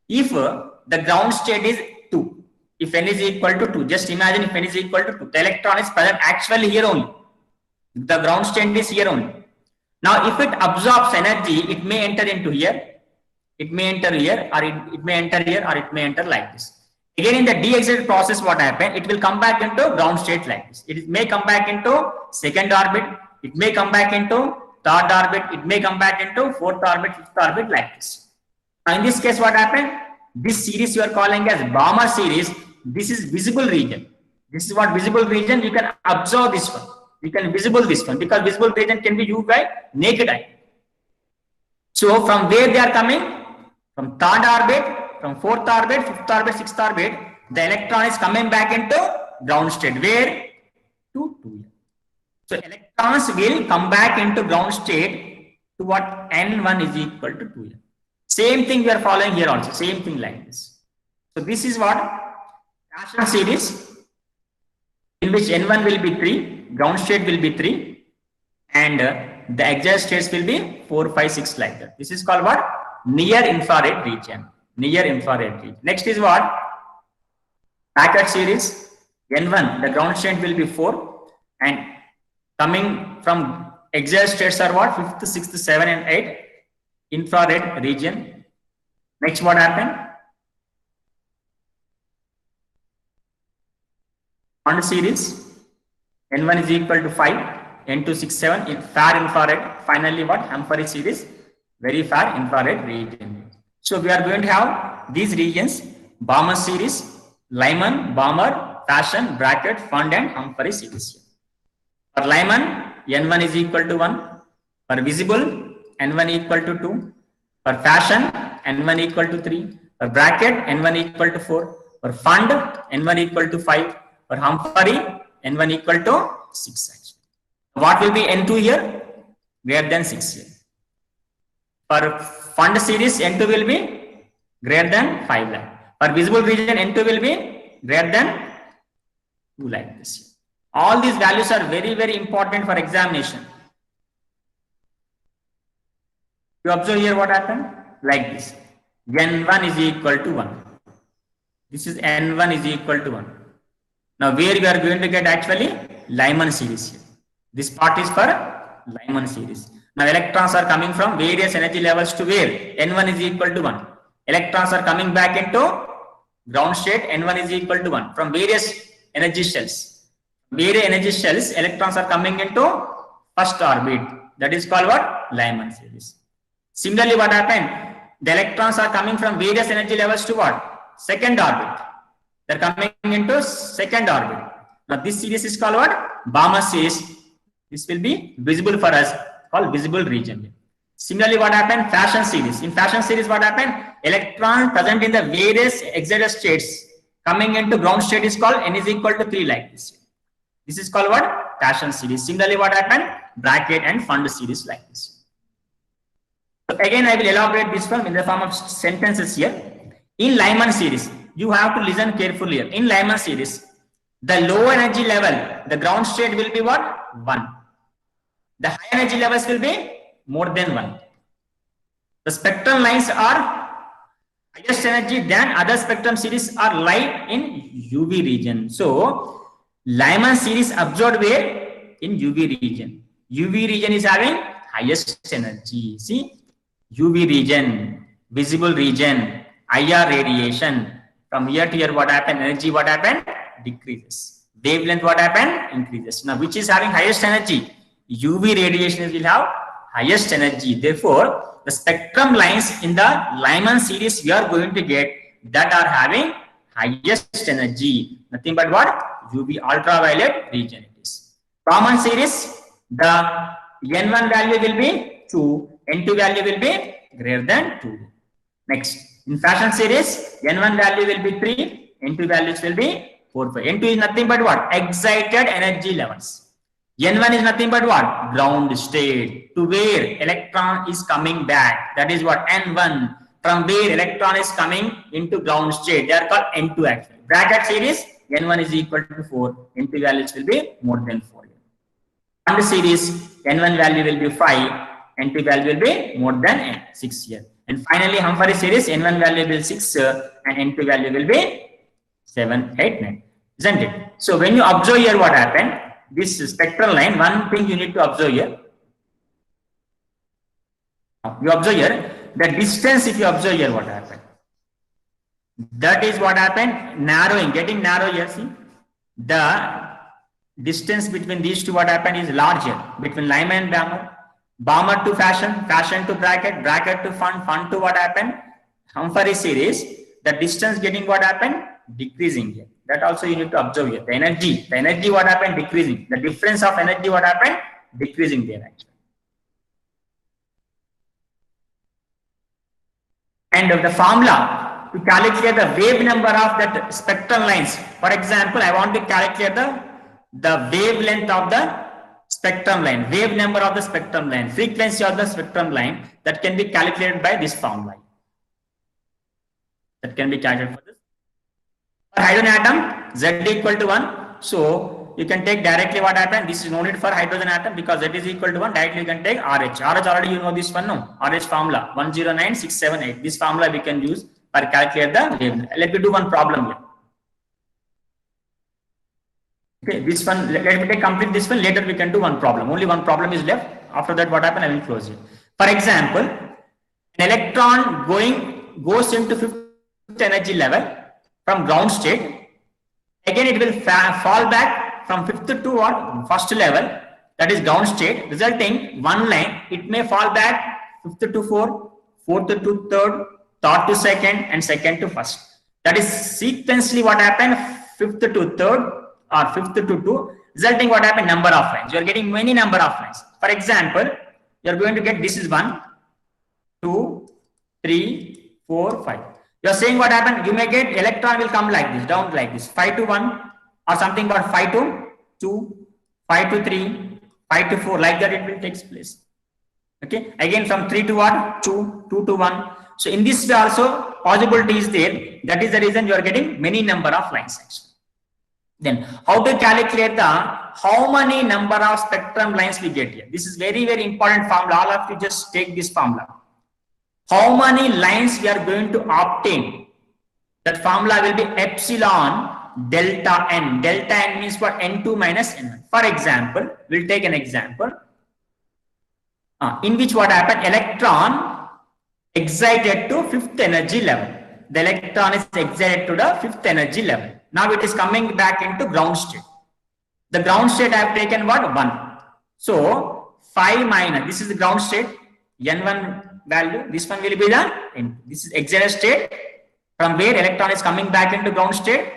if the ground state is 2, if N is equal to 2, just imagine if N is equal to 2, the electron is present actually here only. The ground state is here only. Now, if it absorbs energy, it may enter into here, it may enter here, or it may enter here, or it may enter like this. Again, in the de-excited process, what happened? It will come back into ground state like this. It may come back into second orbit, it may come back into third orbit, it may come back into fourth orbit, fifth orbit, like this. Now, in this case, what happened? This series you are calling as Balmer series. This is visible region. This is what visible region. You can observe this one. You can visible this one, because visible region can be viewed by naked eye. So from where they are coming? From third orbit, from fourth orbit, fifth orbit, sixth orbit, the electron is coming back into ground state. Where? To 2. So electrons will come back into ground state to what? N1 is equal to 2. Same thing we are following here also. Same thing like this. So this is what? Paschen series, in which N1 will be 3. Ground state will be 3, and the excited states will be 4, 5, 6, like that. This is called what? Near infrared region. Near infrared region. Next is what? Packard series. N1, the ground state will be 4, and coming from excited states are what? 5th, 6th, 7, and 8. Infrared region. Next, what happened? Bond series. N1 is equal to 5, N2 6, 7, in far infrared. Finally, what? Humphrey series, very far infrared region. So we are going to have these regions: Balmer series, Lyman, Balmer, Paschen, Brackett, Fund, and Humphrey series. For Lyman, N1 is equal to 1. For visible, N1 equal to 2. For Paschen, N1 equal to 3. For Brackett, N1 equal to 4. For Fund, N1 equal to 5. For Humphrey, N1 equal to 6 actually. What will be N2 here? Greater than 6 here. For Fund series, N2 will be greater than 5 lakh. For visible region, N2 will be greater than 2 like this. All these values are very, very important for examination. You observe here what happened? Like this. N1 is equal to 1. This is N1 is equal to 1. Now, where we are going to get actually Lyman series here. This part is for Lyman series. Now, electrons are coming from various energy levels to where? N1 is equal to 1. Electrons are coming back into ground state. N1 is equal to 1 from various energy shells. Various energy shells, electrons are coming into first orbit. That is called what? Lyman series. Similarly, what happened? The electrons are coming from various energy levels to what? Second orbit. They are coming into second orbit. Now this series is called what? Balmer series. This will be visible for us, called visible region. Similarly, what happened? Fashion series. In fashion series, what happened? Electron present in the various excited states coming into ground state is called N is equal to 3 like this. This is called what? Fashion series. Similarly, what happened? Bracket and fund series like this. So again, I will elaborate this one in the form of sentences here. In Lyman series, you have to listen carefully here. In Lyman series, the low energy level, the ground state will be what? 1. The high energy levels will be more than 1. The spectrum lines are highest energy than other spectrum series are light in UV region. So Lyman series observed where? In UV region. UV region is having highest energy. See, UV region, visible region, IR radiation. From here to here, what happened? Energy, what happened? Decreases. Wavelength, what happened? Increases. Now, which is having highest energy? UV radiation will have highest energy. Therefore, the spectrum lines in the Lyman series we are going to get that are having highest energy. Nothing but what? UV ultraviolet region it is. Common series, the N1 value will be 2, N2 value will be greater than 2. Next, in fashion series, N1 value will be 3, N2 values will be 4, 5. N2 is nothing but what? Excited energy levels. N1 is nothing but what? Ground state, to where electron is coming back. That is what? N1, from where electron is coming into ground state. They are called N2 actually. Bracket series, N1 is equal to 4, N2 values will be more than 4. Fund series, N1 value will be 5, N2 value will be more than 6 here. And finally, Humphrey series, N1 value will be 6 and N2 value will be 7, 8, 9. Isn't it? So when you observe here what happened, this spectral line, one thing you need to observe here. You observe here, the distance, if you observe here what happened. That is what happened, narrowing, getting narrow here, see. The distance between these two what happened is larger, between Lyman and Balmer. Balmer to fashion, fashion to bracket, bracket to fund, fund to what happened? Humphrey series, the distance getting what happened? Decreasing here. That also you need to observe here. The energy what happened? Decreasing. The difference of energy what happened? Decreasing there actually. And the formula to calculate the wave number of that spectral lines. For example, I want to calculate the wavelength of the spectrum line, wave number of the spectrum line, frequency of the spectrum line, that can be calculated by this formula. That can be calculated for this. For hydrogen atom, Z equal to 1. So you can take directly what happened. This is no need for hydrogen atom because Z is equal to 1. Directly you can take RH. RH already you know this one, no? RH formula 109678. This formula we can use for calculate the wavelength. Let me do one problem here. Okay, this one, let me complete this one. Later we can do one problem. Only one problem is left. After that, what happened? I will close it. For example, an electron goes into 5th energy level from ground state. Again, it will fall back from 5th to what? First level. That is ground state, resulting one line. It may fall back 5th to 4th, 4th to 3rd, 3rd to 2nd, and 2nd to 1st. That is sequentially what happened? 5th to 3rd. Or 5th to 2, resulting what happened? Number of lines. You are getting many number of lines. For example, you are going to get this is 1, 2, 3, 4, 5. You are saying what happened? You may get electron will come like this, down like this, 5 to 1 or something about 5 to 2, 5 to 3, 5 to 4, like that it will take place. Okay. Again from 3 to 1, 2, 2 to 1. So in this way also possibility is there. That is the reason you are getting many number of lines actually. Then how to calculate how many number of spectrum lines we get here. This is very, very important formula. All of you just take this formula. How many lines we are going to obtain? That formula will be epsilon delta n. Delta n means what? N2 minus N1. For example, we'll take an example in which what happened? Electron excited to fifth energy level. The electron is excited to the fifth energy level. Now it is coming back into ground state. The ground state I have taken what? 1. So 5 minus, this is the ground state, N1 value, this one will be the, this is excited state, from where electron is coming back into ground state,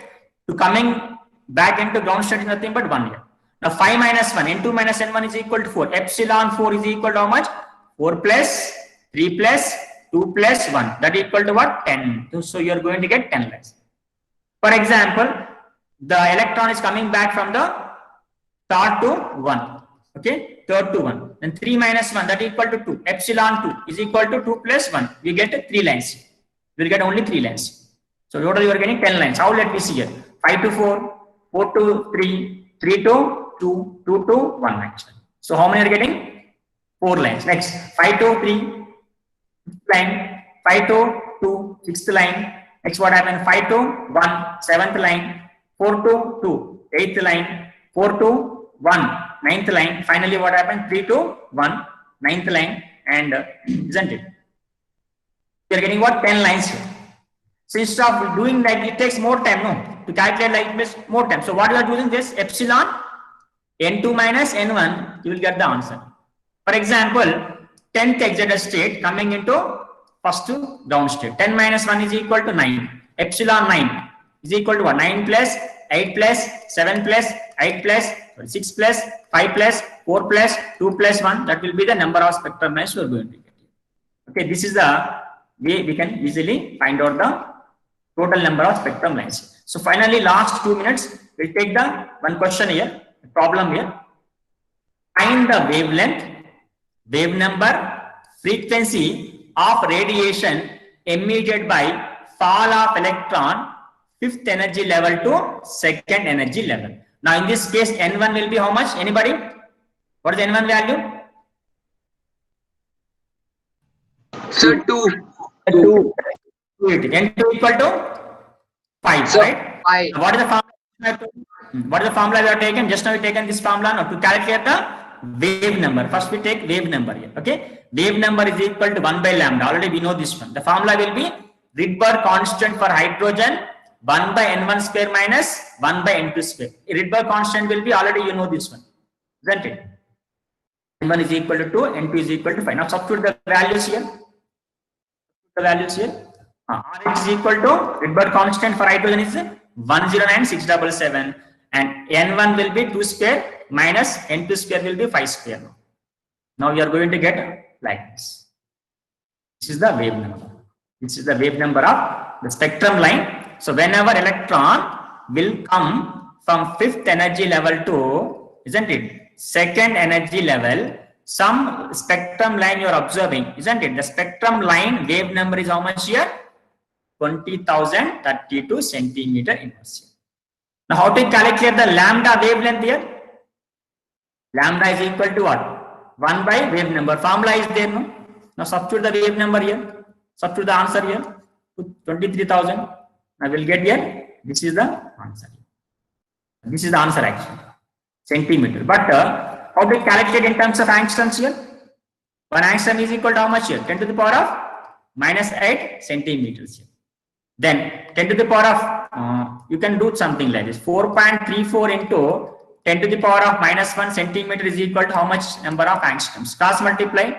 to coming back into ground state is nothing but 1 here. Now 5 minus 1, N2 minus N1 is equal to 4. Epsilon 4 is equal to how much? 4 plus 3 plus 2 plus 1. That is equal to what? 10. So you are going to get 10 less. For example, the electron is coming back from the third to 1. Okay, third to 1. Then 3 minus 1, that is equal to 2. Epsilon 2 is equal to 2 plus 1. We get 3 lines. We will get only 3 lines. So total you are getting 10 lines. How? Let me see here. 5 to 4, 4 to 3, 3 to 2, 2 to 1 lines. So how many are getting? 4 lines. Next, 5 to 3, 5th line, 5 to 2, 6th line. Next, what happened? 5 to 1, 7th line, 4 to 2, 8th line, 4 to 1, 9th line. Finally, what happened? 3 to 1, 9th line, and isn't it? We are getting what? 10 lines here. So instead of doing like it takes more time, no? To calculate like this, more time. So what you are doing this epsilon N2 minus N1, you will get the answer. For example, 10th excited state coming into first ground state. 10 minus 1 is equal to 9. Epsilon 9 is equal to what? 9 plus 8 plus 7 plus 8 plus 6 plus 5 plus 4 plus 2 plus 1. That will be the number of spectrum lines we are going to get. Okay, this is the way we can easily find out the total number of spectrum lines. So finally, last 2 minutes, we'll take the one question here, problem here. Find the wavelength, wave number, frequency of radiation emitted by fall of electron, 5th energy level to 2nd energy level. Now in this case, N1 will be how much? Anybody? What is N1 value? Sir, 2. 2. N2 equal to 5, So, right? 5. What is the formula? What is the formula we have taken? Just now we taken this formula now to calculate the wave number. First we take wave number here. Okay, wave number is equal to 1 by lambda. Already we know this one. The formula will be Rydberg constant for hydrogen 1 by N1 square minus 1 by N2 square. Rydberg constant will be, already you know this one, isn't it? N1 is equal to 2, N2 is equal to 5. Now substitute the values here. The values here. RH is equal to Rydberg constant for hydrogen is 109677, and N1 will be 2 square minus N2 square will be 5 square. Now you are going to get like this. This is the wave number. This is the wave number of the spectrum line. So whenever electron will come from 5th energy level to, isn't it, 2nd energy level, some spectrum line you are observing, isn't it? The spectrum line wave number is how much here? 20,032 centimeter inverse. Now how to calculate the lambda wavelength here? Lambda is equal to what? 1 by wave number. Formula is there, no? Now substitute the wave number here. Substitute the answer here. 23,000. I will get here. This is the answer. This is the answer actually. Centimeter. But how to calculate in terms of angstroms here? 1 angstrom is equal to how much here? 10 to the power of minus 8 centimeters here. Then 10 to the power of, you can do something like this. 4.34 into 10 to the power of minus 1 centimeter is equal to how much number of angstroms? Cross multiply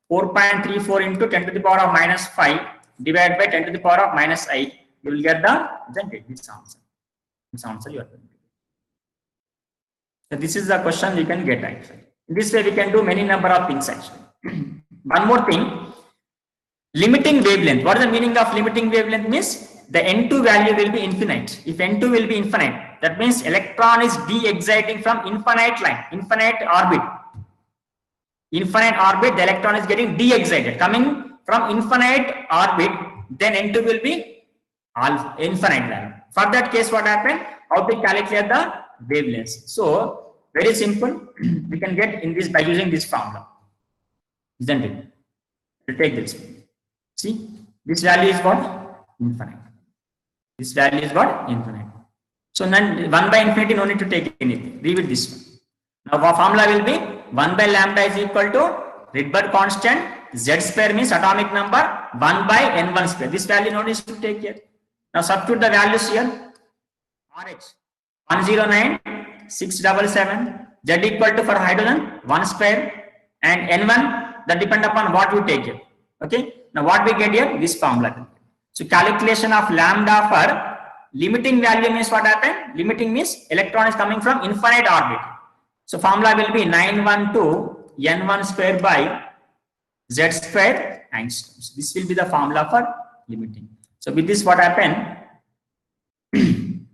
4.34 into 10 to the power of minus 5 divided by 10 to the power of minus 8. You will get the, isn't it, this answer. This answer you are going to get. So this is the question we can get actually. In this way we can do many number of things actually. One more thing. Limiting wavelength. What is the meaning of limiting wavelength? Means the N2 value will be infinite. If N2 will be infinite, that means electron is de-exciting from infinite line, infinite orbit. Infinite orbit, the electron is getting de-excited. Coming from infinite orbit, then N2 will be infinite value. For that case, what happened? How to calculate the wavelengths? So very simple. We can get in this by using this formula, isn't it? We'll take this. See, this value is what? Infinite. This value is what? Infinite. So then 1 by infinity, no need to take anything. Leave it this one. Now our formula will be 1 by lambda is equal to Rydberg constant Z square means atomic number 1 by N1 square. This value no need to take here. Now substitute the values here. RH 109,677. Z equal to for hydrogen 1 square and N1 that depend upon what you take here. Okay. Now what we get here? This formula. So calculation of lambda for limiting value means what happened? Limiting means electron is coming from infinite orbit. So formula will be 912 N1 square by Z square angstroms. This will be the formula for limiting. So with this what happened? In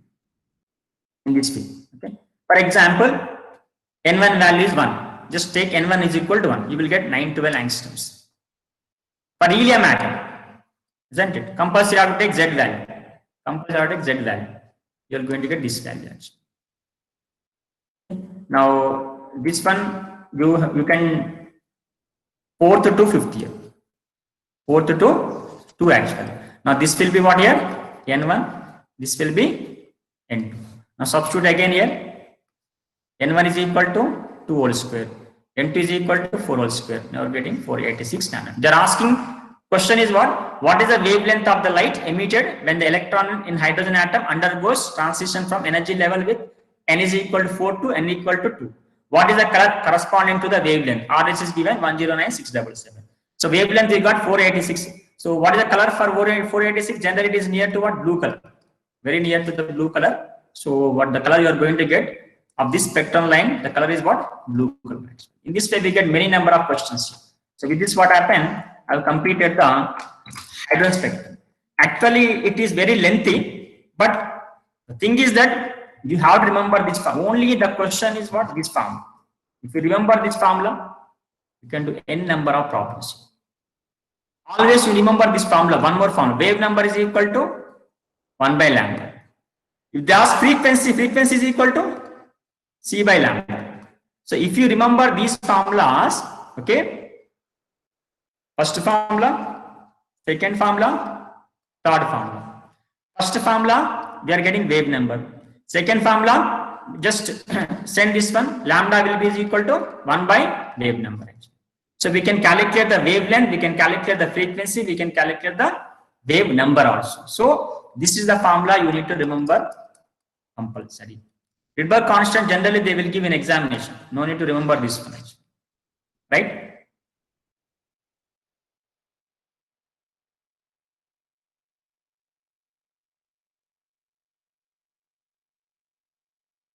this way. Okay. For example, N1 value is 1. Just take N1 is equal to 1. You will get 912 angstroms. For helium atom, isn't it? Compulsory you have to take Z value. Compulsory you have to take Z value. You are going to get this value actually. Now this one you can 4th to 5th year. 4th to 2 actually. Now this will be what here? N1. This will be N2. Now substitute again here. N1 is equal to 2 whole square. N2 is equal to 4 whole square. Now we're getting 486 nanometer. They're asking, question is what? What is the wavelength of the light emitted when the electron in hydrogen atom undergoes transition from energy level with N is equal to 4 to N equal to 2? What is the color corresponding to the wavelength? RH is given 109,677. So wavelength we got 486. So what is the color for 486? Generally it is near to what? Blue color. Very near to the blue color. So what the color you are going to get of this spectrum line, the color is what? Blue color. In this way we get many number of questions. So with this what happened? I have completed the hydrogen spectrum. Actually it is very lengthy, but the thing is that you have to remember this formula. Only the question is what? This formula. If you remember this formula, you can do n number of problems. Always you remember this formula. One more formula. Wave number is equal to 1 by lambda. If they ask frequency, frequency is equal to C by lambda. So if you remember these formulas, okay, first formula, second formula, third formula. First formula, we are getting wave number. Second formula, just send this one, lambda will be equal to 1 by wave number. So we can calculate the wavelength, we can calculate the frequency, we can calculate the wave number also. So this is the formula you need to remember compulsory. Rydberg constant generally they will give in examination. No need to remember this one, right?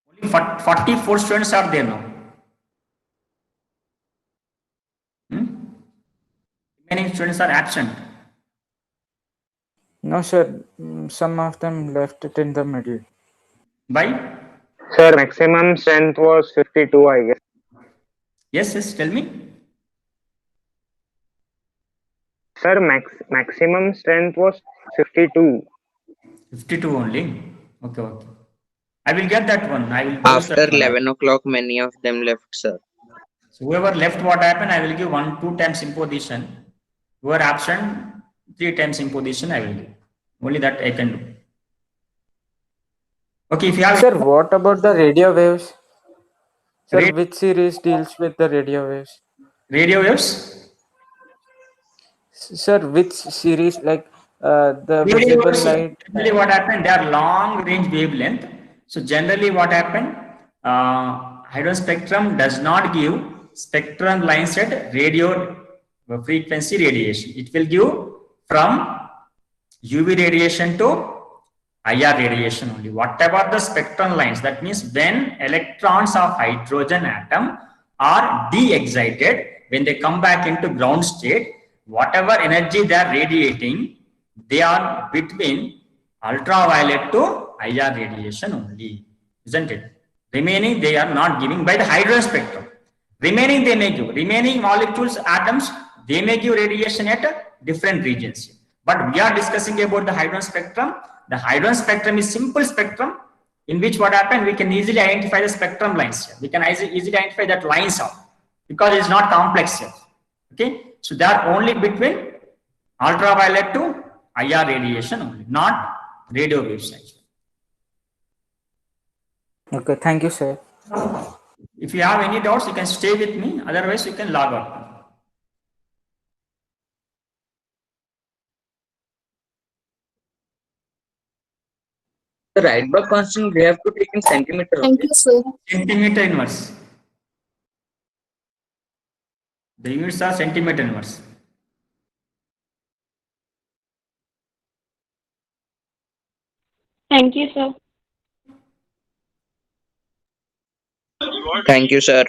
Only 44 students are there now. Remaining students are absent. No, sir. Some of them left it in the middle. By? Sir, maximum strength was 52, I guess. Yes, tell me. Sir, maximum strength was 52. 52 only. Okay. I will get that one. I will After 11 o'clock, many of them left, sir. So whoever left, what happened? I will give 1-2 times imposition. Whoever absent, 3 times imposition. I will give. Only that I can do. Okay, if you have. Sir, what about the radio waves? Sir, which series deals with the radio waves? Radio waves? Sir, which series, like the Radio visible waves, light? generally what happened? They are long range wavelength. So generally what happened? Hydrogen spectrum does not give spectrum lines at radio frequency radiation. It will give from UV radiation to IR radiation only. Whatever the spectrum lines, that means when electrons of hydrogen atom are de-excited, when they come back into ground state, whatever energy they are radiating, they are between ultraviolet to IR radiation only, isn't it? Remaining they are not giving by the hydrogen spectrum. Remaining they may give. Remaining molecules, atoms, they may give radiation at different regions. But we are discussing about the hydrogen spectrum. The hydrogen spectrum is simple spectrum in which what happened, we can easily identify the spectrum lines here. We can easily identify that lines out because it's not complex here. Okay, so they are only between ultraviolet to IR radiation only, not radio waves actually. Okay, thank you, sir. If you have any doubts, you can stay with me. Otherwise, you can log out. The Rydberg constant we have to take in centimeter. Thank you, sir. Centimeter inverse. The units are centimeter inverse. Thank you, sir. Thank you, sir.